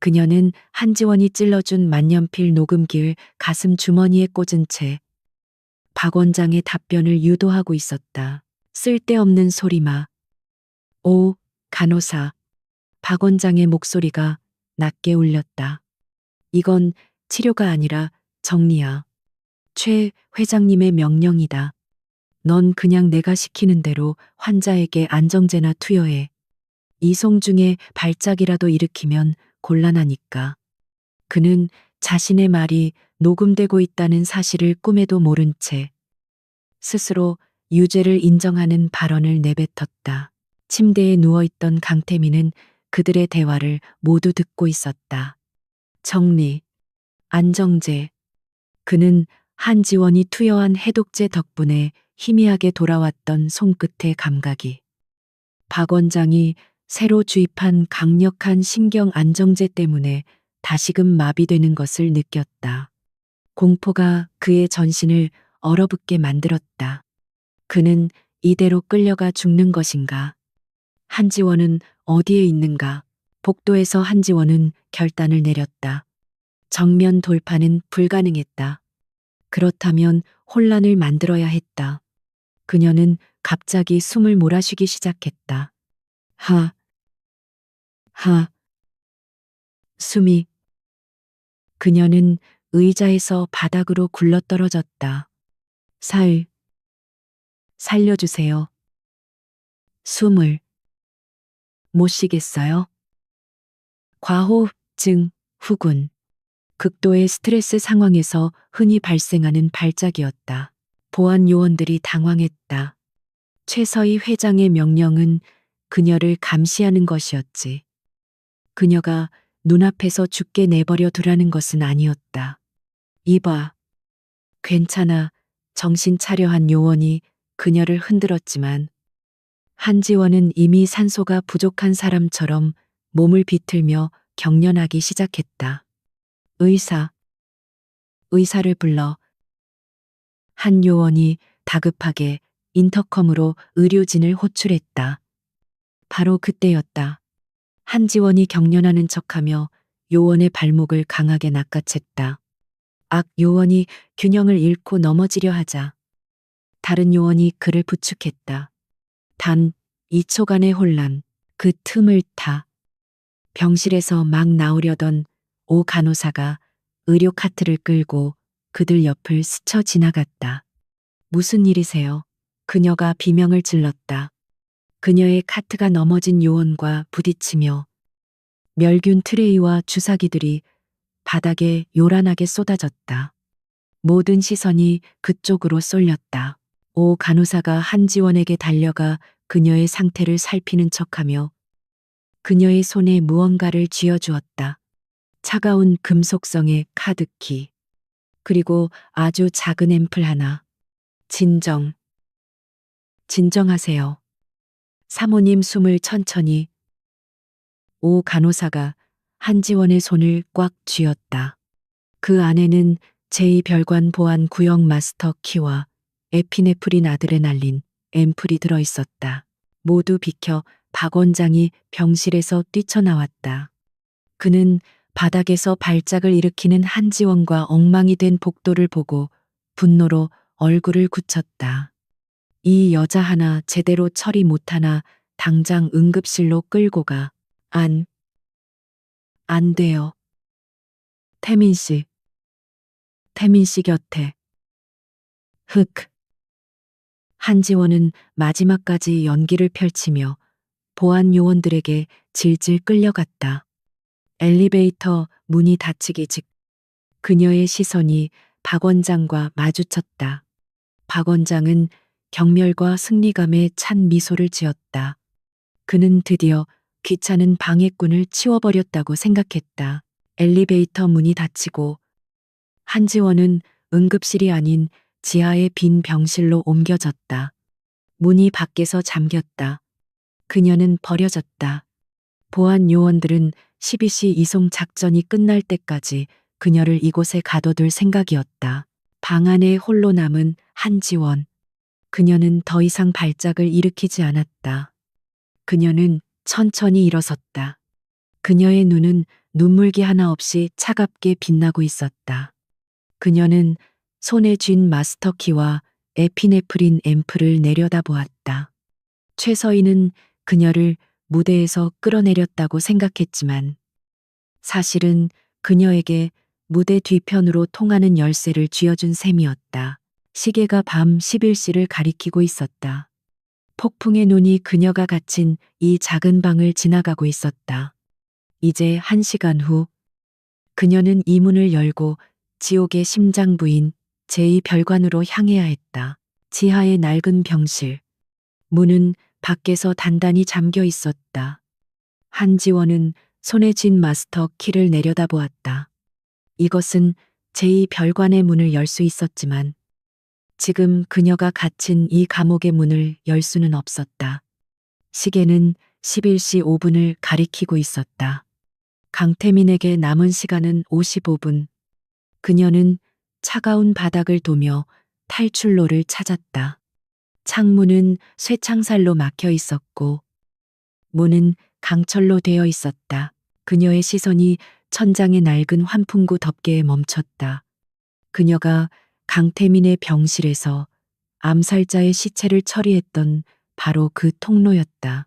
그녀는 한지원이 찔러준 만년필 녹음기를 가슴 주머니에 꽂은 채 박 원장의 답변을 유도하고 있었다. 쓸데없는 소리마. 오, 간호사. 박 원장의 목소리가 낮게 울렸다. 이건 치료가 아니라 정리야. 최 회장님의 명령이다. 넌 그냥 내가 시키는 대로 환자에게 안정제나 투여해. 이송 중에 발작이라도 일으키면 곤란하니까. 그는 자신의 말이 녹음되고 있다는 사실을 꿈에도 모른 채 스스로 유죄를 인정하는 발언을 내뱉었다. 침대에 누워있던 강태민은 그들의 대화를 모두 듣고 있었다. 정리, 안정제. 그는 한지원이 투여한 해독제 덕분에 희미하게 돌아왔던 손끝의 감각이 박 원장이 새로 주입한 강력한 신경 안정제 때문에 다시금 마비되는 것을 느꼈다. 공포가 그의 전신을 얼어붙게 만들었다. 그는 이대로 끌려가 죽는 것인가? 한지원은 어디에 있는가? 복도에서 한지원은 결단을 내렸다. 정면 돌파는 불가능했다. 그렇다면 혼란을 만들어야 했다. 그녀는 갑자기 숨을 몰아쉬기 시작했다. 숨이. 그녀는 의자에서 바닥으로 굴러떨어졌다. 살려주세요. 숨을 못 쉬겠어요? 과호흡증, 후군. 극도의 스트레스 상황에서 흔히 발생하는 발작이었다. 보안 요원들이 당황했다. 최서희 회장의 명령은 그녀를 감시하는 것이었지. 그녀가 눈앞에서 죽게 내버려 두라는 것은 아니었다. 이봐. 괜찮아. 정신 차려 한 요원이 그녀를 흔들었지만 한지원은 이미 산소가 부족한 사람처럼 몸을 비틀며 경련하기 시작했다. 의사를 불러. 한 요원이 다급하게 인터컴으로 의료진을 호출했다. 바로 그때였다. 한지원이 경련하는 척하며 요원의 발목을 강하게 낚아챘다. 요원이 균형을 잃고 넘어지려 하자 다른 요원이 그를 부축했다. 단 2초간의 혼란, 그 틈을 타 병실에서 막 나오려던 오 간호사가 의료 카트를 끌고 그들 옆을 스쳐 지나갔다. 무슨 일이세요? 그녀가 비명을 질렀다. 그녀의 카트가 넘어진 요원과 부딪히며 멸균 트레이와 주사기들이 바닥에 요란하게 쏟아졌다. 모든 시선이 그쪽으로 쏠렸다. 오 간호사가 한지원에게 달려가 그녀의 상태를 살피는 척하며 그녀의 손에 무언가를 쥐어주었다. 차가운 금속성의 카드키. 그리고 아주 작은 앰플 하나. 진정하세요. 사모님 숨을 천천히. 오 간호사가 한지원의 손을 꽉 쥐었다. 그 안에는 제2별관 보안 구역 마스터 키와 에피네프린 아드레날린 앰플이 들어있었다. 모두 비켜 박 원장이 병실에서 뛰쳐나왔다. 그는 바닥에서 발작을 일으키는 한지원과 엉망이 된 복도를 보고 분노로 얼굴을 굳혔다. 이 여자 하나 제대로 처리 못하나 당장 응급실로 끌고 가. 안 돼요. 태민 씨 곁에. 흑. 한지원은 마지막까지 연기를 펼치며 보안 요원들에게 질질 끌려갔다. 엘리베이터 문이 닫히기 직 그녀의 시선이 박 원장과 마주쳤다. 박 원장은 경멸과 승리감에 찬 미소를 지었다. 그는 드디어 귀찮은 방해꾼을 치워버렸다고 생각했다. 엘리베이터 문이 닫히고 한지원은 응급실이 아닌 지하의 빈 병실로 옮겨졌다. 문이 밖에서 잠겼다. 그녀는 버려졌다. 보안 요원들은 12시 이송 작전이 끝날 때까지 그녀를 이곳에 가둬둘 생각이었다. 방 안에 홀로 남은 한지원. 그녀는 더 이상 발작을 일으키지 않았다. 그녀는 천천히 일어섰다. 그녀의 눈은 눈물기 하나 없이 차갑게 빛나고 있었다. 그녀는 손에 쥔 마스터키와 에피네프린 앰플을 내려다보았다. 최서인은 그녀를 무대에서 끌어내렸다고 생각했지만 사실은 그녀에게 무대 뒤편으로 통하는 열쇠를 쥐어준 셈이었다. 시계가 밤 11시를 가리키고 있었다. 폭풍의 눈이 그녀가 갇힌 이 작은 방을 지나가고 있었다. 이제 1시간 후 그녀는 이 문을 열고 지옥의 심장부인 제2별관으로 향해야 했다. 지하의 낡은 병실. 문은 밖에서 단단히 잠겨 있었다. 한지원은 손에 쥔 마스터 키를 내려다보았다. 이것은 제2별관의 문을 열 수 있었지만 지금 그녀가 갇힌 이 감옥의 문을 열 수는 없었다. 시계는 11시 5분을 가리키고 있었다. 강태민에게 남은 시간은 55분. 그녀는 차가운 바닥을 도며 탈출로를 찾았다. 창문은 쇠창살로 막혀 있었고 문은 강철로 되어 있었다. 그녀의 시선이 천장의 낡은 환풍구 덮개에 멈췄다. 그녀가 강태민의 병실에서 암살자의 시체를 처리했던 바로 그 통로였다.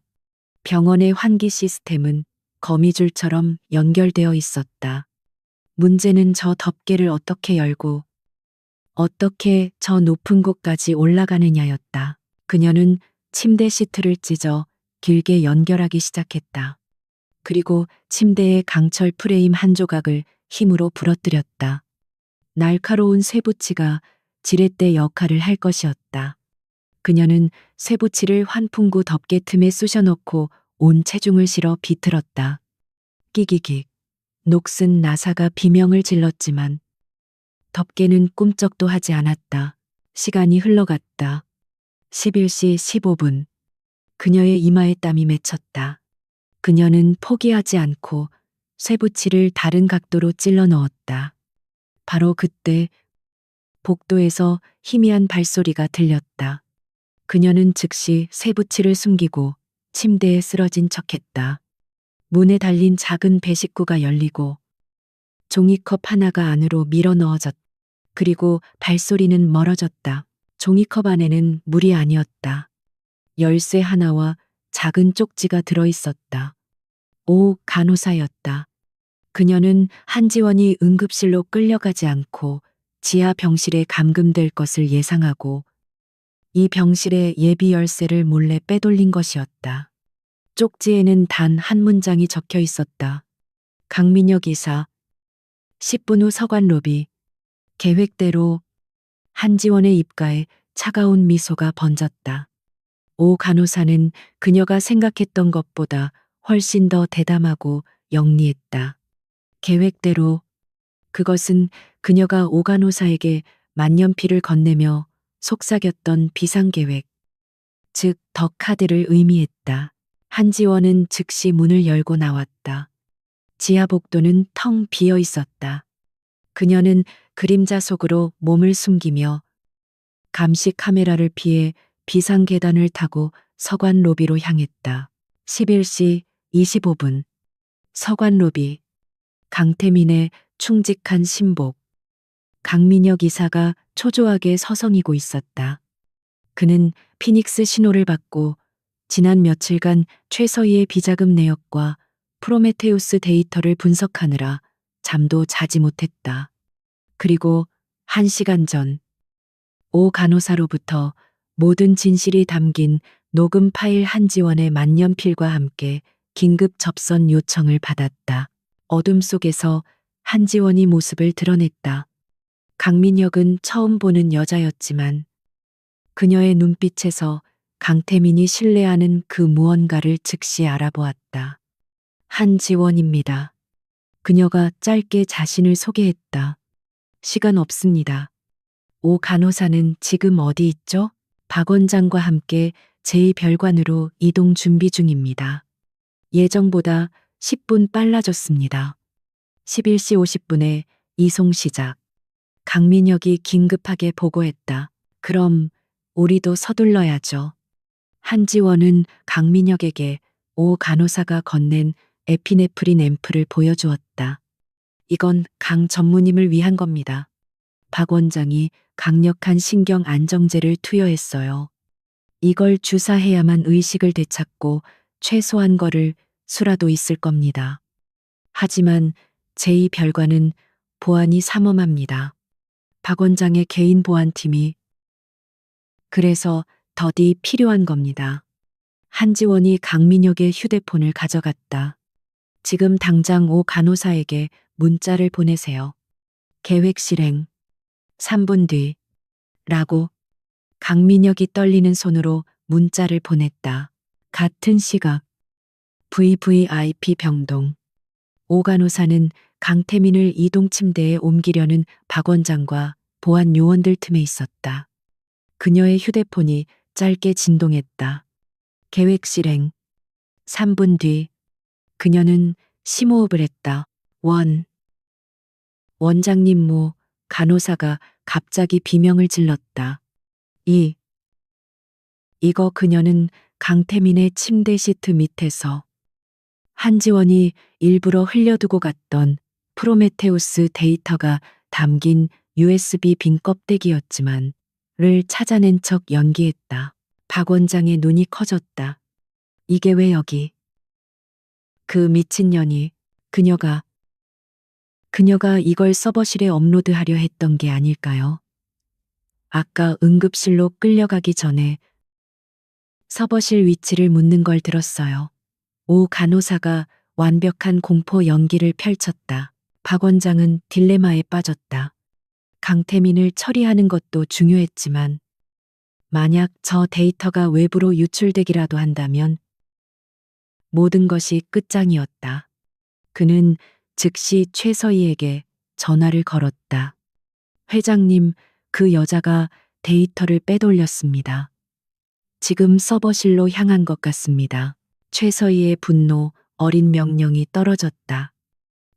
병원의 환기 시스템은 거미줄처럼 연결되어 있었다. 문제는 저 덮개를 어떻게 열고 어떻게 저 높은 곳까지 올라가느냐였다. 그녀는 침대 시트를 찢어 길게 연결하기 시작했다. 그리고 침대의 강철 프레임 한 조각을 힘으로 부러뜨렸다. 날카로운 쇠붙이가 지렛대 역할을 할 것이었다. 그녀는 쇠붙이를 환풍구 덮개 틈에 쑤셔넣고 온 체중을 실어 비틀었다. 끼기기. 녹슨 나사가 비명을 질렀지만 덮개는 꿈쩍도 하지 않았다. 시간이 흘러갔다. 11시 15분. 그녀의 이마에 땀이 맺혔다. 그녀는 포기하지 않고 쇠붙이를 다른 각도로 찔러 넣었다. 바로 그때 복도에서 희미한 발소리가 들렸다. 그녀는 즉시 쇠붙이를 숨기고 침대에 쓰러진 척했다. 문에 달린 작은 배식구가 열리고 종이컵 하나가 안으로 밀어 넣어졌다. 그리고 발소리는 멀어졌다. 종이컵 안에는 물이 아니었다. 열쇠 하나와 작은 쪽지가 들어있었다. 오 간호사였다. 그녀는 한지원이 응급실로 끌려가지 않고 지하 병실에 감금될 것을 예상하고 이 병실의 예비 열쇠를 몰래 빼돌린 것이었다. 쪽지에는 단 한 문장이 적혀 있었다. 강민혁 이사. 10분 후 서관 로비. 계획대로. 한지원의 입가에 차가운 미소가 번졌다. 오 간호사는 그녀가 생각했던 것보다 훨씬 더 대담하고 영리했다. 계획대로. 그것은 그녀가 오 간호사에게 만년필을 건네며 속삭였던 비상계획, 즉 더 카드를 의미했다. 한지원은 즉시 문을 열고 나왔다. 지하 복도는 텅 비어 있었다. 그녀는 그림자 속으로 몸을 숨기며 감시 카메라를 피해 비상 계단을 타고 서관 로비로 향했다. 11시 25분. 서관 로비. 강태민의 충직한 신복. 강민혁 이사가 초조하게 서성이고 있었다. 그는 피닉스 신호를 받고 지난 며칠간 최서희의 비자금 내역과 프로메테우스 데이터를 분석하느라 잠도 자지 못했다. 그리고 1시간 전, 오 간호사로부터 모든 진실이 담긴 녹음 파일 한지원의 만년필과 함께 긴급 접선 요청을 받았다. 어둠 속에서 한지원이 모습을 드러냈다. 강민혁은 처음 보는 여자였지만 그녀의 눈빛에서 강태민이 신뢰하는 그 무언가를 즉시 알아보았다. 한지원입니다. 그녀가 짧게 자신을 소개했다. 시간 없습니다. 오 간호사는 지금 어디 있죠? 박 원장과 함께 제2별관으로 이동 준비 중입니다. 예정보다 10분 빨라졌습니다. 11시 50분에 이송 시작. 강민혁이 긴급하게 보고했다. 그럼 우리도 서둘러야죠. 한지원은 강민혁에게 오 간호사가 건넨 에피네프린 앰플을 보여주었다. 이건 강 전무님을 위한 겁니다. 박 원장이 강력한 신경 안정제를 투여했어요. 이걸 주사해야만 의식을 되찾고 최소한 거를 수라도 있을 겁니다. 하지만 제2별관은 보안이 삼엄합니다. 박 원장의 개인 보안팀이 그래서 더디 필요한 겁니다. 한지원이 강민혁의 휴대폰을 가져갔다. 지금 당장 오 간호사에게 문자를 보내세요. 계획 실행. 3분 뒤. 라고 강민혁이 떨리는 손으로 문자를 보냈다. 같은 시각. VVIP 병동. 오 간호사는 강태민을 이동 침대에 옮기려는 박 원장과 보안 요원들 틈에 있었다. 그녀의 휴대폰이 짧게 진동했다. 계획 실행. 3분 뒤. 그녀는 심호흡을 했다. 원장님 모 간호사가 갑자기 비명을 질렀다. 이거 그녀는 강태민의 침대 시트 밑에서 한지원이 일부러 흘려두고 갔던 프로메테우스 데이터가 담긴 USB 빈 껍데기였지만 를 찾아낸 척 연기했다. 박 원장의 눈이 커졌다. 이게 왜 여기? 그 미친년이 그녀가 이걸 서버실에 업로드하려 했던 게 아닐까요? 아까 응급실로 끌려가기 전에 서버실 위치를 묻는 걸 들었어요. 오 간호사가 완벽한 공포 연기를 펼쳤다. 박 원장은 딜레마에 빠졌다. 강태민을 처리하는 것도 중요했지만 만약 저 데이터가 외부로 유출되기라도 한다면 모든 것이 끝장이었다. 그는 즉시 최서희에게 전화를 걸었다. 회장님, 그 여자가 데이터를 빼돌렸습니다. 지금 서버실로 향한 것 같습니다. 최서희의 분노, 어린 명령이 떨어졌다.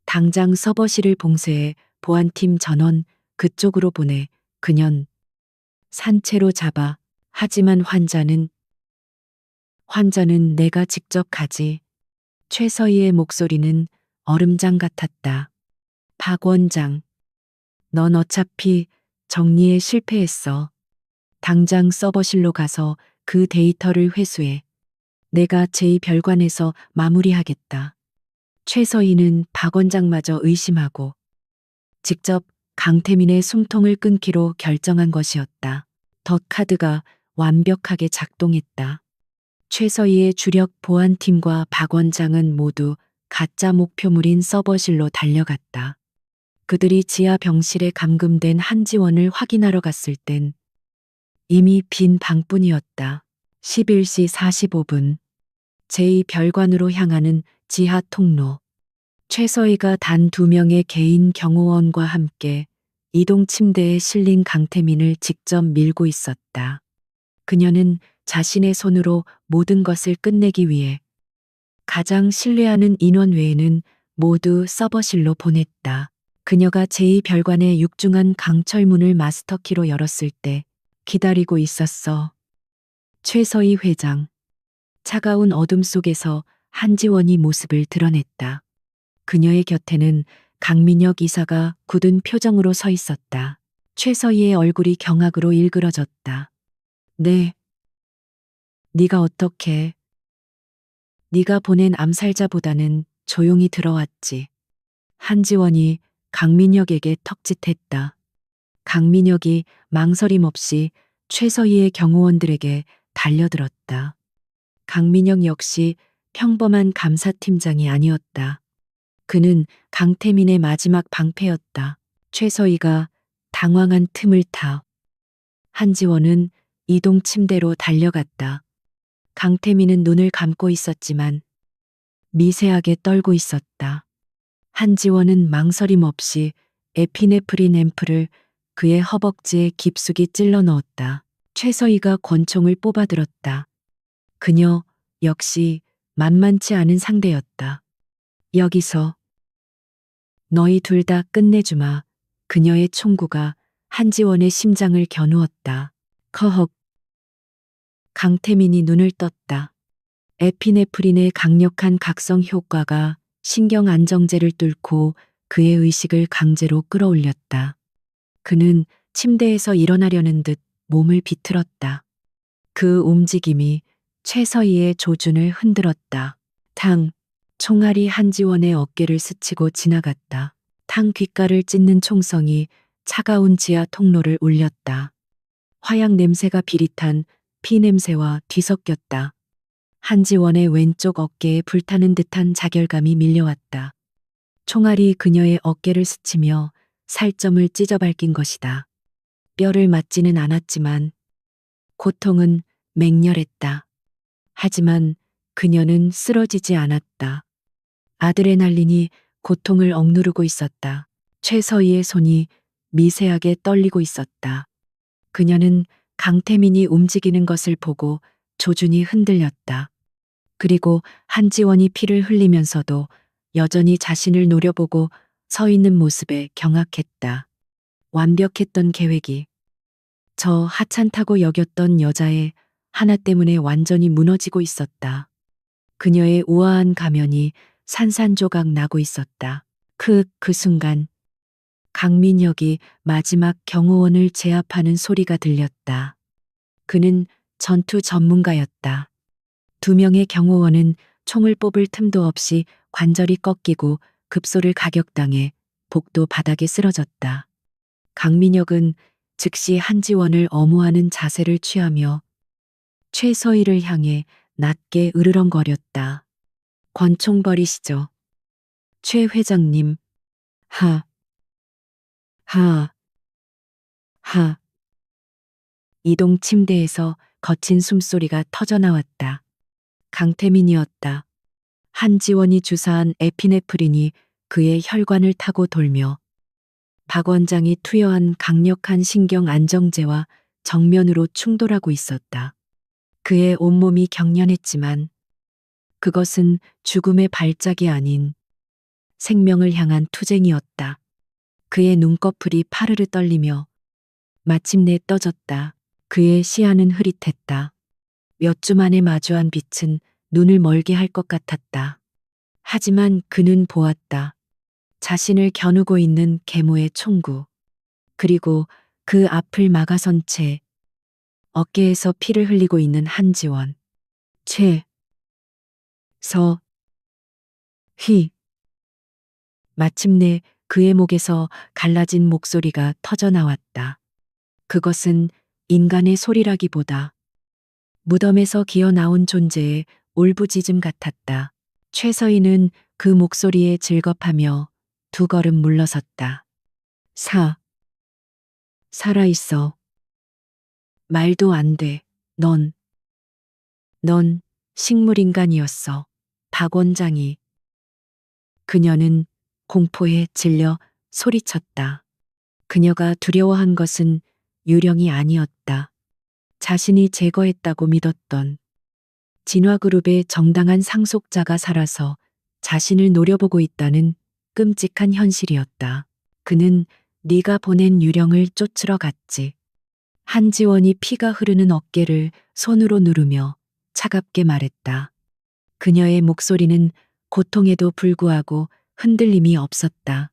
당장 서버실을 봉쇄해 보안팀 전원 그쪽으로 보내 그년 산채로 잡아. 하지만 환자는 내가 직접 가지. 최서희의 목소리는 얼음장 같았다. 박 원장, 넌 어차피 정리에 실패했어. 당장 서버실로 가서 그 데이터를 회수해. 내가 제2별관에서 마무리하겠다. 최서희는 박 원장마저 의심하고 직접 강태민의 숨통을 끊기로 결정한 것이었다. 더 카드가 완벽하게 작동했다. 최서희의 주력 보안팀과 박 원장은 모두 가짜 목표물인 서버실로 달려갔다. 그들이 지하 병실에 감금된 한지원을 확인하러 갔을 땐 이미 빈 방뿐이었다. 11시 45분. 제2별관으로 향하는 지하 통로. 최서희가 단 2명의 개인 경호원과 함께 이동 침대에 실린 강태민을 직접 밀고 있었다. 그녀는 자신의 손으로 모든 것을 끝내기 위해 가장 신뢰하는 인원 외에는 모두 서버실로 보냈다. 그녀가 제2별관의 육중한 강철문을 마스터키로 열었을 때 기다리고 있었어. 최서희 회장. 차가운 어둠 속에서 한지원이 모습을 드러냈다. 그녀의 곁에는 강민혁 이사가 굳은 표정으로 서 있었다. 최서희의 얼굴이 경악으로 일그러졌다. 네. 네가 어떻게? 네가 보낸 암살자보다는 조용히 들어왔지. 한지원이 강민혁에게 턱짓했다. 강민혁이 망설임 없이 최서희의 경호원들에게 달려들었다. 강민혁 역시 평범한 감사팀장이 아니었다. 그는 강태민의 마지막 방패였다. 최서희가 당황한 틈을 타 한지원은 이동 침대로 달려갔다. 강태민은 눈을 감고 있었지만 미세하게 떨고 있었다. 한지원은 망설임 없이 에피네프린 앰플을 그의 허벅지에 깊숙이 찔러 넣었다. 최서희가 권총을 뽑아들었다. 그녀 역시 만만치 않은 상대였다. 여기서 너희 둘 다 끝내주마. 그녀의 총구가 한지원의 심장을 겨누었다. 커헉. 강태민이 눈을 떴다. 에피네프린의 강력한 각성 효과가 신경 안정제를 뚫고 그의 의식을 강제로 끌어올렸다. 그는 침대에서 일어나려는 듯 몸을 비틀었다. 그 움직임이 최서희의 조준을 흔들었다. 탕. 총알이 한지원의 어깨를 스치고 지나갔다. 탕 귓가를 찢는 총성이 차가운 지하 통로를 울렸다. 화약 냄새가 비릿한 피 냄새와 뒤섞였다. 한지원의 왼쪽 어깨에 불타는 듯한 자결감이 밀려왔다. 총알이 그녀의 어깨를 스치며 살점을 찢어 밝힌 것이다. 뼈를 맞지는 않았지만 고통은 맹렬했다. 하지만 그녀는 쓰러지지 않았다. 아드레날린이 고통을 억누르고 있었다. 최서희의 손이 미세하게 떨리고 있었다. 그녀는 강태민이 움직이는 것을 보고 조준이 흔들렸다. 그리고 한지원이 피를 흘리면서도 여전히 자신을 노려보고 서 있는 모습에 경악했다. 완벽했던 계획이 저 하찮다고 여겼던 여자의 하나 때문에 완전히 무너지고 있었다. 그녀의 우아한 가면이 산산조각 나고 있었다. 그 순간 강민혁이 마지막 경호원을 제압하는 소리가 들렸다. 그는 전투 전문가였다. 2명의 경호원은 총을 뽑을 틈도 없이 관절이 꺾이고 급소를 가격당해 복도 바닥에 쓰러졌다. 강민혁은 즉시 한지원을 엄호하는 자세를 취하며 최서희를 향해 낮게 으르렁거렸다. 권총 버리시죠. 최 회장님. 하. 하. 하. 이동 침대에서 거친 숨소리가 터져나왔다. 강태민이었다. 한지원이 주사한 에피네프린이 그의 혈관을 타고 돌며 박 원장이 투여한 강력한 신경 안정제와 정면으로 충돌하고 있었다. 그의 온몸이 경련했지만 그것은 죽음의 발작이 아닌 생명을 향한 투쟁이었다. 그의 눈꺼풀이 파르르 떨리며 마침내 떠졌다. 그의 시야는 흐릿했다. 몇 주 만에 마주한 빛은 눈을 멀게 할 것 같았다. 하지만 그는 보았다. 자신을 겨누고 있는 계모의 총구. 그리고 그 앞을 막아선 채 어깨에서 피를 흘리고 있는 한지원. 휘. 마침내 그의 목에서 갈라진 목소리가 터져나왔다. 그것은 인간의 소리라기보다 무덤에서 기어 나온 존재의 울부짖음 같았다. 최서희는 그 목소리에 즐겁하며 두 걸음 물러섰다. 살아있어. 말도 안 돼. 넌 식물인간이었어. 박 원장이. 그녀는 공포에 질려 소리쳤다. 그녀가 두려워한 것은 유령이 아니었다. 자신이 제거했다고 믿었던 진화그룹의 정당한 상속자가 살아서 자신을 노려보고 있다는 끔찍한 현실이었다. 그는 네가 보낸 유령을 쫓으러 갔지. 한지원이 피가 흐르는 어깨를 손으로 누르며 차갑게 말했다. 그녀의 목소리는 고통에도 불구하고 흔들림이 없었다.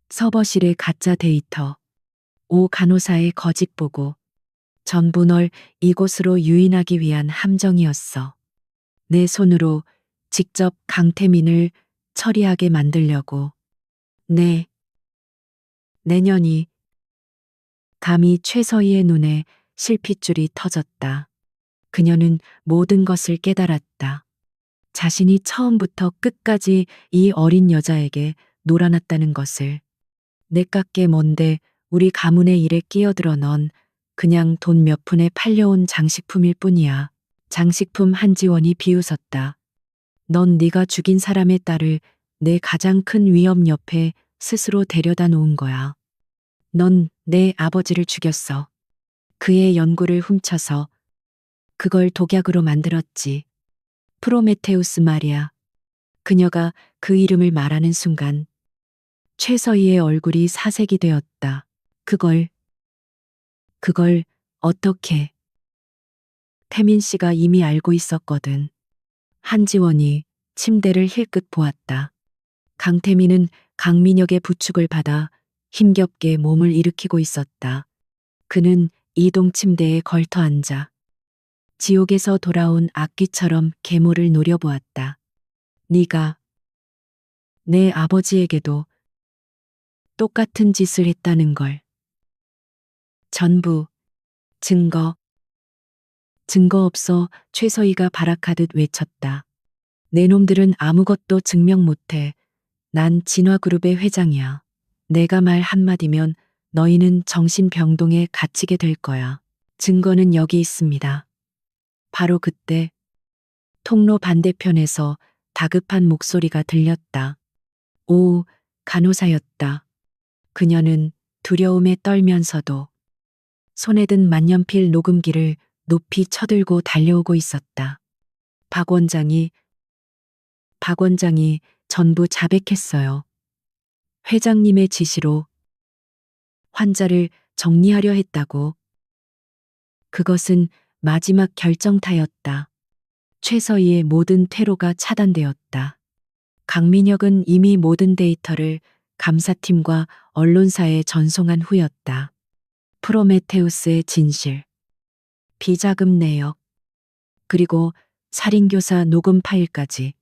서버실의 가짜 데이터, 오 간호사의 거짓 보고, 전부 널 이곳으로 유인하기 위한 함정이었어. 내 손으로 직접 강태민을 처리하게 만들려고. 내년이 감히 최서희의 눈에 실핏줄이 터졌다. 그녀는 모든 것을 깨달았다. 자신이 처음부터 끝까지 이 어린 여자에게 놀아났다는 것을. 내 깎게 뭔데 우리 가문의 일에 끼어들어 넌 그냥 돈 몇 푼에 팔려온 장식품일 뿐이야. 장식품. 한지원이 비웃었다. 넌 네가 죽인 사람의 딸을 내 가장 큰 위험 옆에 스스로 데려다 놓은 거야. 넌 내 아버지를 죽였어. 그의 연구를 훔쳐서 그걸 독약으로 만들었지. 프로메테우스 말이야. 그녀가 그 이름을 말하는 순간 최서희의 얼굴이 사색이 되었다. 그걸 어떻게? 태민 씨가 이미 알고 있었거든. 한지원이 침대를 힐끗 보았다. 강태민은 강민혁의 부축을 받아 힘겹게 몸을 일으키고 있었다. 그는 이동 침대에 걸터 앉아 지옥에서 돌아온 악귀처럼 계모를 노려보았다. 네가 내 아버지에게도 똑같은 짓을 했다는 걸. 전부 증거 없어. 최서희가 발악하듯 외쳤다. 내 놈들은 아무것도 증명 못해. 난 진화그룹의 회장이야. 내가 말 한마디면 너희는 정신병동에 갇히게 될 거야. 증거는 여기 있습니다. 바로 그때 통로 반대편에서 다급한 목소리가 들렸다. 오, 간호사였다. 그녀는 두려움에 떨면서도 손에 든 만년필 녹음기를 높이 쳐들고 달려오고 있었다. 박 원장이 전부 자백했어요. 회장님의 지시로 환자를 정리하려 했다고. 그것은 마지막 결정타였다. 최서희의 모든 퇴로가 차단되었다. 강민혁은 이미 모든 데이터를 감사팀과 언론사에 전송한 후였다. 프로메테우스의 진실, 비자금 내역, 그리고 살인교사 녹음 파일까지.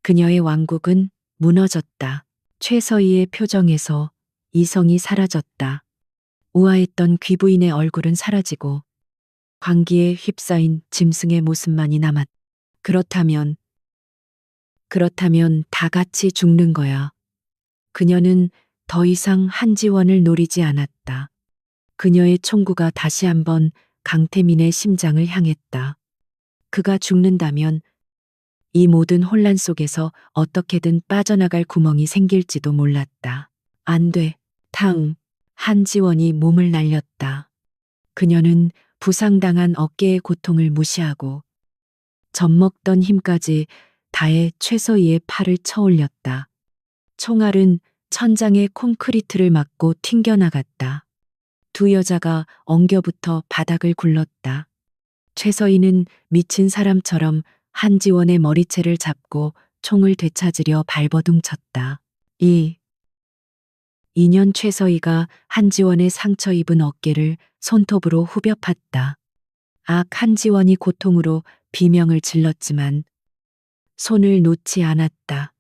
그녀의 왕국은 무너졌다. 최서희의 표정에서 이성이 사라졌다. 우아했던 귀부인의 얼굴은 사라지고 광기에 휩싸인 짐승의 모습만이 남았다. 그렇다면 다 같이 죽는 거야. 그녀는 더 이상 한지원을 노리지 않았다. 그녀의 총구가 다시 한번 강태민의 심장을 향했다. 그가 죽는다면 이 모든 혼란 속에서 어떻게든 빠져나갈 구멍이 생길지도 몰랐다. 안 돼. 한지원이 몸을 날렸다. 그녀는 부상당한 어깨의 고통을 무시하고 젖먹던 힘까지 다해 최서희의 팔을 쳐올렸다. 총알은 천장의 콘크리트를 맞고 튕겨나갔다. 두 여자가 엉겨붙어 바닥을 굴렀다. 최서희는 미친 사람처럼 한지원의 머리채를 잡고 총을 되찾으려 발버둥 쳤다. 2년 최서희가 한지원의 상처 입은 어깨를 손톱으로 후벼 팠다. 한지원이 고통으로 비명을 질렀지만 손을 놓지 않았다.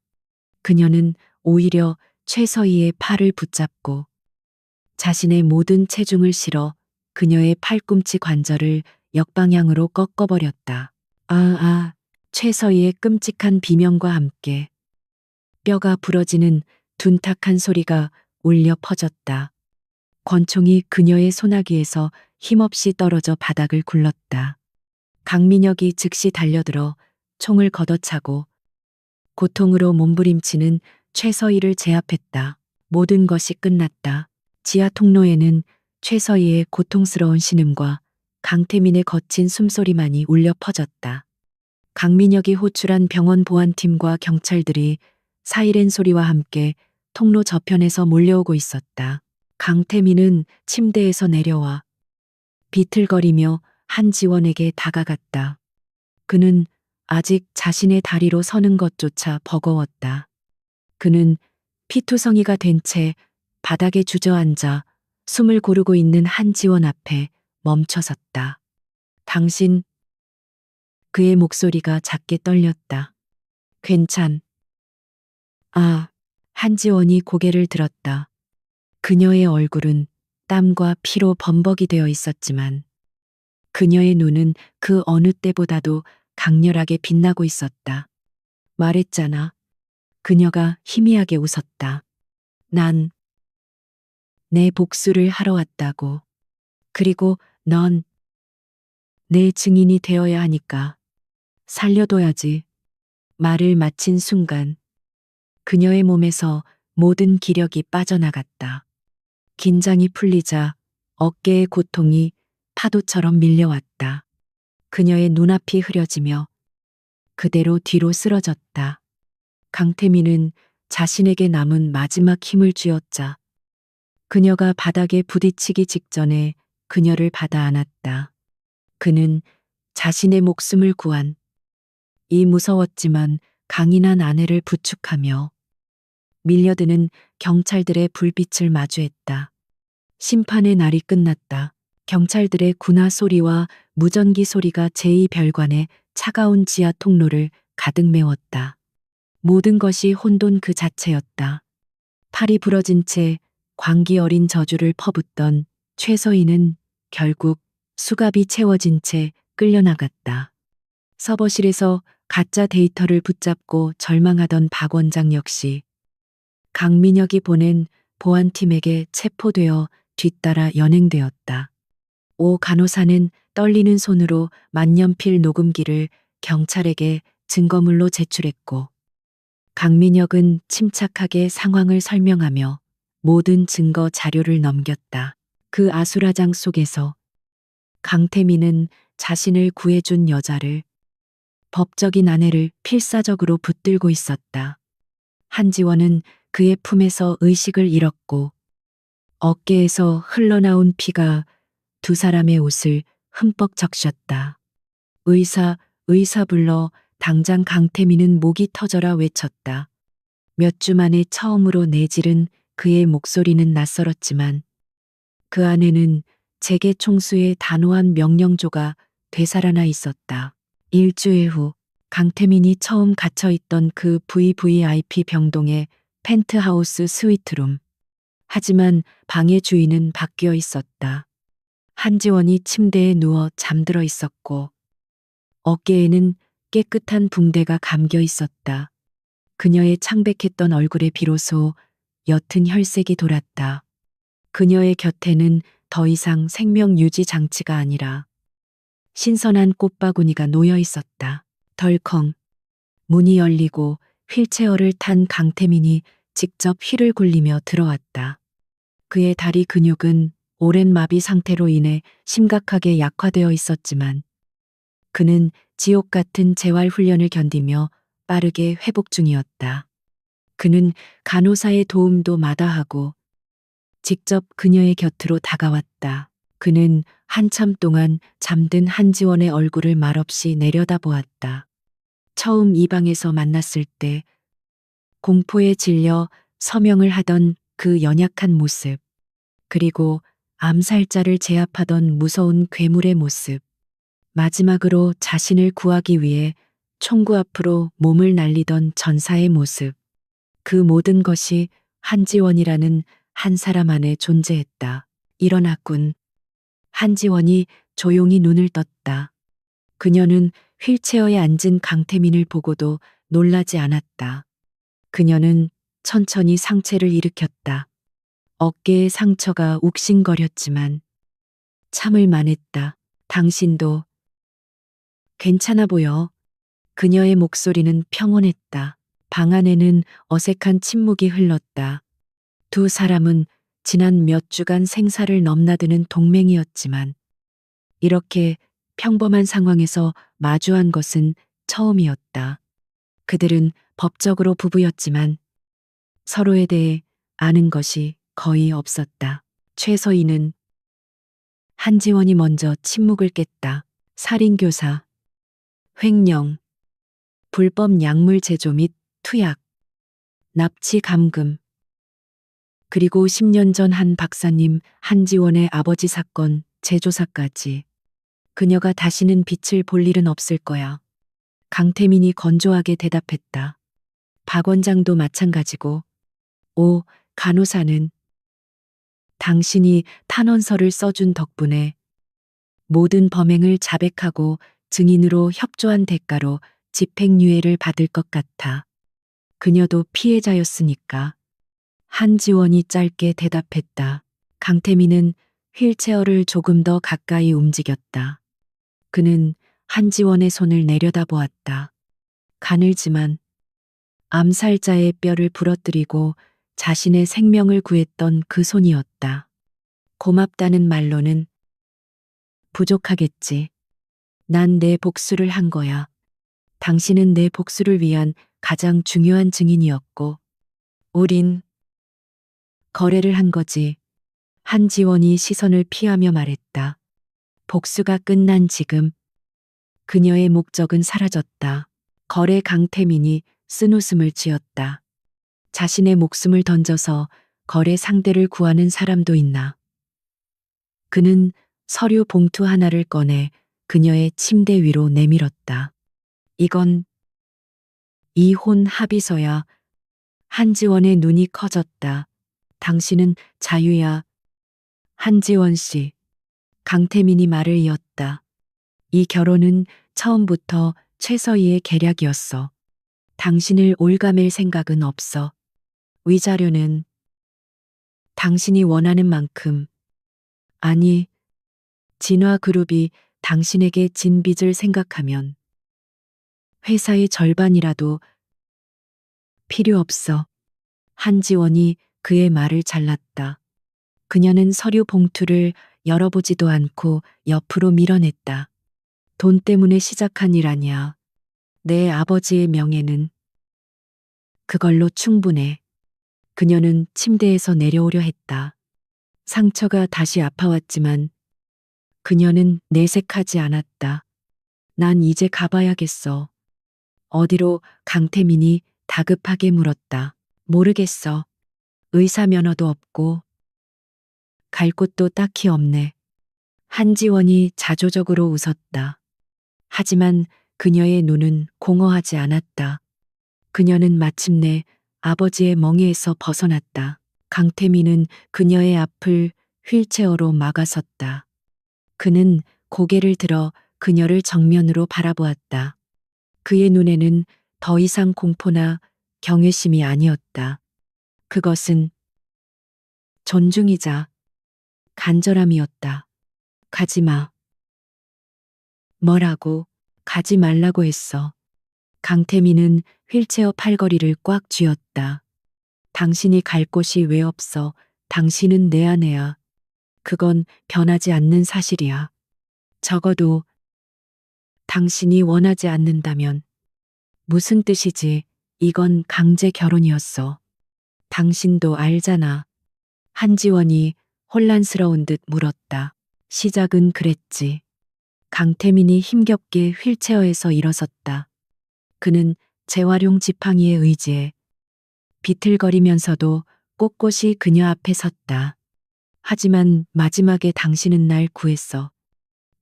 그녀는 오히려 최서희의 팔을 붙잡고 자신의 모든 체중을 실어 그녀의 팔꿈치 관절을 역방향으로 꺾어버렸다. 최서희의 끔찍한 비명과 함께 뼈가 부러지는 둔탁한 소리가 울려 퍼졌다. 권총이 그녀의 소나기에서 힘없이 떨어져 바닥을 굴렀다. 강민혁이 즉시 달려들어 총을 걷어차고 고통으로 몸부림치는 최서희를 제압했다. 모든 것이 끝났다. 지하 통로에는 최서희의 고통스러운 신음과 강태민의 거친 숨소리만이 울려 퍼졌다. 강민혁이 호출한 병원 보안팀과 경찰들이 사이렌 소리와 함께 통로 저편에서 몰려오고 있었다. 강태민은 침대에서 내려와 비틀거리며 한지원에게 다가갔다. 그는 아직 자신의 다리로 서는 것조차 버거웠다. 그는 피투성이가 된 채 바닥에 주저앉아 숨을 고르고 있는 한지원 앞에 멈춰섰다. 당신, 그의 목소리가 작게 떨렸다. 한지원이 고개를 들었다. 그녀의 얼굴은 땀과 피로 범벅이 되어 있었지만 그녀의 눈은 그 어느 때보다도 강렬하게 빛나고 있었다. 말했잖아. 그녀가 희미하게 웃었다. 난 내 복수를 하러 왔다고. 그리고 넌 내 증인이 되어야 하니까 살려둬야지. 말을 마친 순간 그녀의 몸에서 모든 기력이 빠져나갔다. 긴장이 풀리자 어깨의 고통이 파도처럼 밀려왔다. 그녀의 눈앞이 흐려지며 그대로 뒤로 쓰러졌다. 강태민은 자신에게 남은 마지막 힘을 쥐었자 그녀가 바닥에 부딪히기 직전에 그녀를 받아 안았다. 그는 자신의 목숨을 구한 이 무서웠지만 강인한 아내를 부축하며 밀려드는 경찰들의 불빛을 마주했다. 심판의 날이 끝났다. 경찰들의 군화 소리와 무전기 소리가 제2별관의 차가운 지하 통로를 가득 메웠다. 모든 것이 혼돈 그 자체였다. 팔이 부러진 채 광기 어린 저주를 퍼붓던 최서희는 결국 수갑이 채워진 채 끌려나갔다. 서버실에서 가짜 데이터를 붙잡고 절망하던 박 원장 역시 강민혁이 보낸 보안팀에게 체포되어 뒤따라 연행되었다. 오 간호사는 떨리는 손으로 만년필 녹음기를 경찰에게 증거물로 제출했고 강민혁은 침착하게 상황을 설명하며 모든 증거 자료를 넘겼다. 그 아수라장 속에서 강태민은 자신을 구해준 여자를, 법적인 아내를 필사적으로 붙들고 있었다. 한지원은 그의 품에서 의식을 잃었고 어깨에서 흘러나온 피가 두 사람의 옷을 흠뻑 적셨다. 의사 불러. 당장. 강태민은 목이 터져라 외쳤다. 몇 주 만에 처음으로 내지른 그의 목소리는 낯설었지만 그 안에는 재계 총수의 단호한 명령조가 되살아나 있었다. 일주일 후 강태민이 처음 갇혀있던 그 VVIP 병동의 펜트하우스 스위트룸. 하지만 방의 주인은 바뀌어 있었다. 한지원이 침대에 누워 잠들어 있었고 어깨에는 깨끗한 붕대가 감겨 있었다. 그녀의 창백했던 얼굴에 비로소 옅은 혈색이 돌았다. 그녀의 곁에는 더 이상 생명 유지 장치가 아니라 신선한 꽃바구니가 놓여 있었다. 덜컹 문이 열리고 휠체어를 탄 강태민이 직접 휠을 굴리며 들어왔다. 그의 다리 근육은 오랜 마비 상태로 인해 심각하게 약화되어 있었지만 그는 지옥 같은 재활 훈련을 견디며 빠르게 회복 중이었다. 그는 간호사의 도움도 마다하고 직접 그녀의 곁으로 다가왔다. 그는 한참 동안 잠든 한지원의 얼굴을 말없이 내려다보았다. 처음 이 방에서 만났을 때 공포에 질려 서명을 하던 그 연약한 모습, 그리고 암살자를 제압하던 무서운 괴물의 모습, 마지막으로 자신을 구하기 위해 총구 앞으로 몸을 날리던 전사의 모습, 그 모든 것이 한지원이라는 한 사람 안에 존재했다. 일어났군. 한지원이 조용히 눈을 떴다. 그녀는 휠체어에 앉은 강태민을 보고도 놀라지 않았다. 그녀는 천천히 상체를 일으켰다. 어깨에 상처가 욱신거렸지만 참을 만했다. 당신도 괜찮아 보여. 그녀의 목소리는 평온했다. 방 안에는 어색한 침묵이 흘렀다. 두 사람은 지난 몇 주간 생사를 넘나드는 동맹이었지만 이렇게 평범한 상황에서 마주한 것은 처음이었다. 그들은 법적으로 부부였지만 서로에 대해 아는 것이 거의 없었다. 최서희는 한지원이 먼저 침묵을 깼다. 살인교사, 횡령, 불법 약물 제조 및 투약, 납치 감금, 그리고 10년 전 한 박사님 한지원의 아버지 사건 재조사까지. 그녀가 다시는 빛을 볼 일은 없을 거야. 강태민이 건조하게 대답했다. 박 원장도 마찬가지고. 오, 간호사는 당신이 탄원서를 써준 덕분에 모든 범행을 자백하고 증인으로 협조한 대가로 집행유예를 받을 것 같아. 그녀도 피해자였으니까. 한지원이 짧게 대답했다. 강태민은 휠체어를 조금 더 가까이 움직였다. 그는 한지원의 손을 내려다보았다. 가늘지만 암살자의 뼈를 부러뜨리고 자신의 생명을 구했던 그 손이었다. 고맙다는 말로는 부족하겠지. 난 내 복수를 한 거야. 당신은 내 복수를 위한 가장 중요한 증인이었고, 우린 거래를 한 거지. 한지원이 시선을 피하며 말했다. 복수가 끝난 지금 그녀의 목적은 사라졌다. 거래 강태민이 쓴웃음을 지었다. 자신의 목숨을 던져서 거래 상대를 구하는 사람도 있나. 그는 서류 봉투 하나를 꺼내 그녀의 침대 위로 내밀었다. 이건 이혼 합의서야. 한지원의 눈이 커졌다. 당신은 자유야. 한지원 씨. 강태민이 말을 이었다. 이 결혼은 처음부터 최서희의 계략이었어. 당신을 올가맬 생각은 없어. 위자료는 당신이 원하는 만큼. 아니, 진화그룹이 당신에게 진 빚을 생각하면 회사의 절반이라도 필요 없어. 한지원이 그의 말을 잘랐다. 그녀는 서류 봉투를 열어보지도 않고 옆으로 밀어냈다. 돈 때문에 시작한 일 아니야. 내 아버지의 명예는 그걸로 충분해. 그녀는 침대에서 내려오려 했다. 상처가 다시 아파왔지만 그녀는 내색하지 않았다. 난 이제 가봐야겠어. 어디로? 강태민이 다급하게 물었다. 모르겠어. 의사 면허도 없고 갈 곳도 딱히 없네. 한지원이 자조적으로 웃었다. 하지만 그녀의 눈은 공허하지 않았다. 그녀는 마침내 아버지의 멍에에서 벗어났다. 강태민은 그녀의 앞을 휠체어로 막아섰다. 그는 고개를 들어 그녀를 정면으로 바라보았다. 그의 눈에는 더 이상 공포나 경외심이 아니었다. 그것은 존중이자 간절함이었다. 가지 마. 뭐라고? 가지 말라고 했어. 강태민은 휠체어 팔걸이를 꽉 쥐었다. 당신이 갈 곳이 왜 없어? 당신은 내 아내야. 그건 변하지 않는 사실이야. 적어도 당신이 원하지 않는다면. 무슨 뜻이지? 이건 강제 결혼이었어. 당신도 알잖아. 한지원이 혼란스러운 듯 물었다. 시작은 그랬지. 강태민이 힘겹게 휠체어에서 일어섰다. 그는 재활용 지팡이에 의지해 비틀거리면서도 꼿꼿이 그녀 앞에 섰다. 하지만 마지막에 당신은 날 구했어.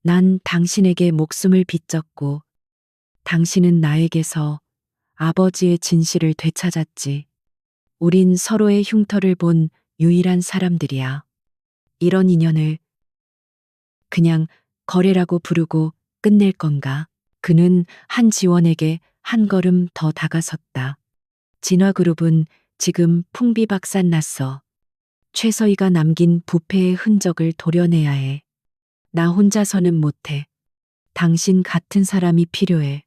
난 당신에게 목숨을 빚졌고 당신은 나에게서 아버지의 진실을 되찾았지. 우린 서로의 흉터를 본 유일한 사람들이야. 이런 인연을 그냥 거래라고 부르고 끝낼 건가? 그는 한지원에게 한 걸음 더 다가섰다. 진화그룹은 지금 풍비박산 났어. 최서희가 남긴 부패의 흔적을 도려내야 해. 나 혼자서는 못해. 당신 같은 사람이 필요해.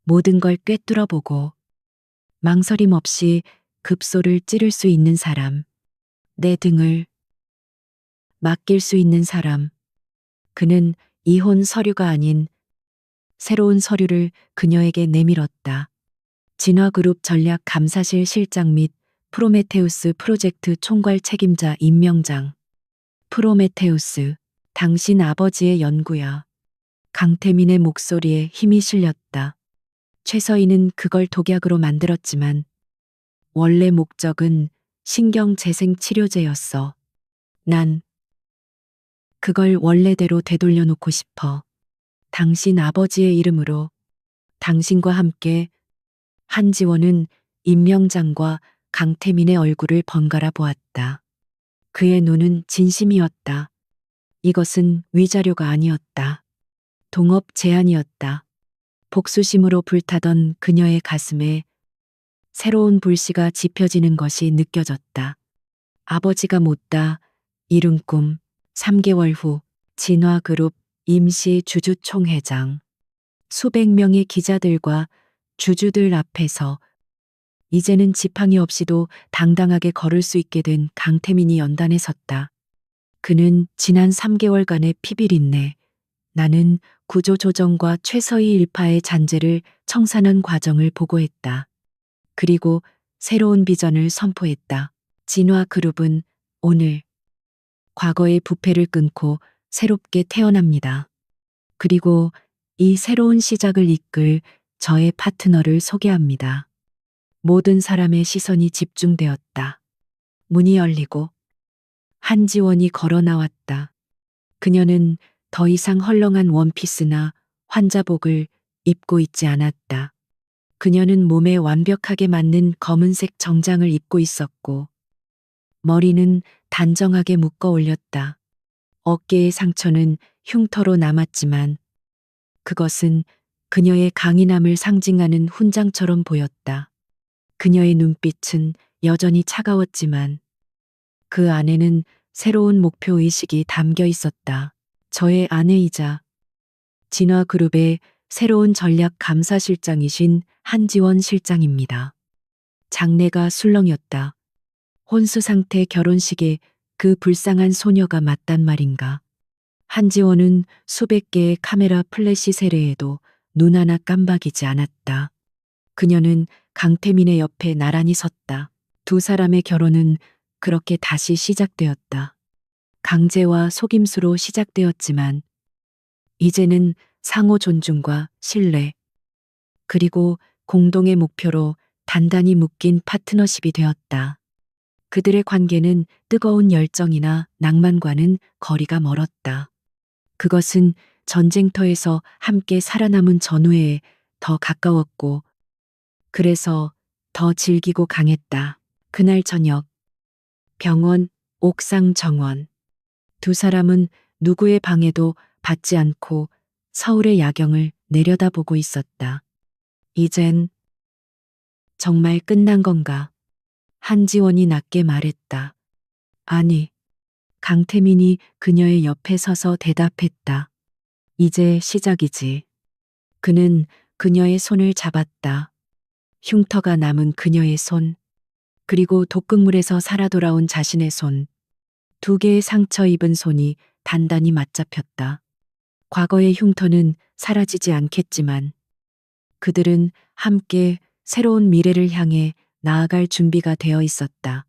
모든 걸 꿰뚫어보고 망설임 없이 급소를 찌를 수 있는 사람. 내 등을 맡길 수 있는 사람. 그는 이혼 서류가 아닌 새로운 서류를 그녀에게 내밀었다. 진화그룹 전략 감사실 실장 및 프로메테우스 프로젝트 총괄 책임자 임명장. 프로메테우스, 당신 아버지의 연구야. 강태민의 목소리에 힘이 실렸다. 최서희는 그걸 독약으로 만들었지만 원래 목적은 신경재생 치료제였어. 난 그걸 원래대로 되돌려 놓고 싶어. 당신 아버지의 이름으로 당신과 함께. 한지원은 임명장과 강태민의 얼굴을 번갈아 보았다. 그의 눈은 진심이었다. 이것은 위자료가 아니었다. 동업 제안이었다. 복수심으로 불타던 그녀의 가슴에 새로운 불씨가 지펴지는 것이 느껴졌다. 아버지가 못다 이룬 꿈. 3개월 후 진화그룹 임시 주주총회장. 수백 명의 기자들과 주주들 앞에서 이제는 지팡이 없이도 당당하게 걸을 수 있게 된 강태민이 연단에 섰다. 그는 지난 3개월간의 피비린내, 나는 구조조정과 최서희 일파의 잔재를 청산한 과정을 보고했다. 그리고 새로운 비전을 선포했다. 진화그룹은 오늘 과거의 부패를 끊고 새롭게 태어납니다. 그리고 이 새로운 시작을 이끌 저의 파트너를 소개합니다. 모든 사람의 시선이 집중되었다. 문이 열리고 한지원이 걸어 나왔다. 그녀는 더 이상 헐렁한 원피스나 환자복을 입고 있지 않았다. 그녀는 몸에 완벽하게 맞는 검은색 정장을 입고 있었고 머리는 단정하게 묶어 올렸다. 어깨의 상처는 흉터로 남았지만 그것은 그녀의 강인함을 상징하는 훈장처럼 보였다. 그녀의 눈빛은 여전히 차가웠지만 그 안에는 새로운 목표 의식이 담겨 있었다. 저의 아내이자 진화그룹의 새로운 전략 감사실장이신 한지원 실장입니다. 장래가 술렁였다. 혼수 상태 결혼식에 그 불쌍한 소녀가 맞단 말인가. 한지원은 수백 개의 카메라 플래시 세례에도 눈 하나 깜박이지 않았다. 그녀는 강태민의 옆에 나란히 섰다. 두 사람의 결혼은 그렇게 다시 시작되었다. 강제와 속임수로 시작되었지만 이제는 상호 존중과 신뢰, 그리고 공동의 목표로 단단히 묶인 파트너십이 되었다. 그들의 관계는 뜨거운 열정이나 낭만과는 거리가 멀었다. 그것은 전쟁터에서 함께 살아남은 전우에 더 가까웠고 그래서 더 질기고 강했다. 그날 저녁 병원 옥상 정원. 두 사람은 누구의 방해도 받지 않고 서울의 야경을 내려다보고 있었다. 이젠 정말 끝난 건가? 한지원이 낮게 말했다. 아니. 강태민이 그녀의 옆에 서서 대답했다. 이제 시작이지. 그는 그녀의 손을 잡았다. 흉터가 남은 그녀의 손, 그리고 독극물에서 살아 돌아온 자신의 손. 두 개의 상처 입은 손이 단단히 맞잡혔다. 과거의 흉터는 사라지지 않겠지만 그들은 함께 새로운 미래를 향해 나아갈 준비가 되어 있었다.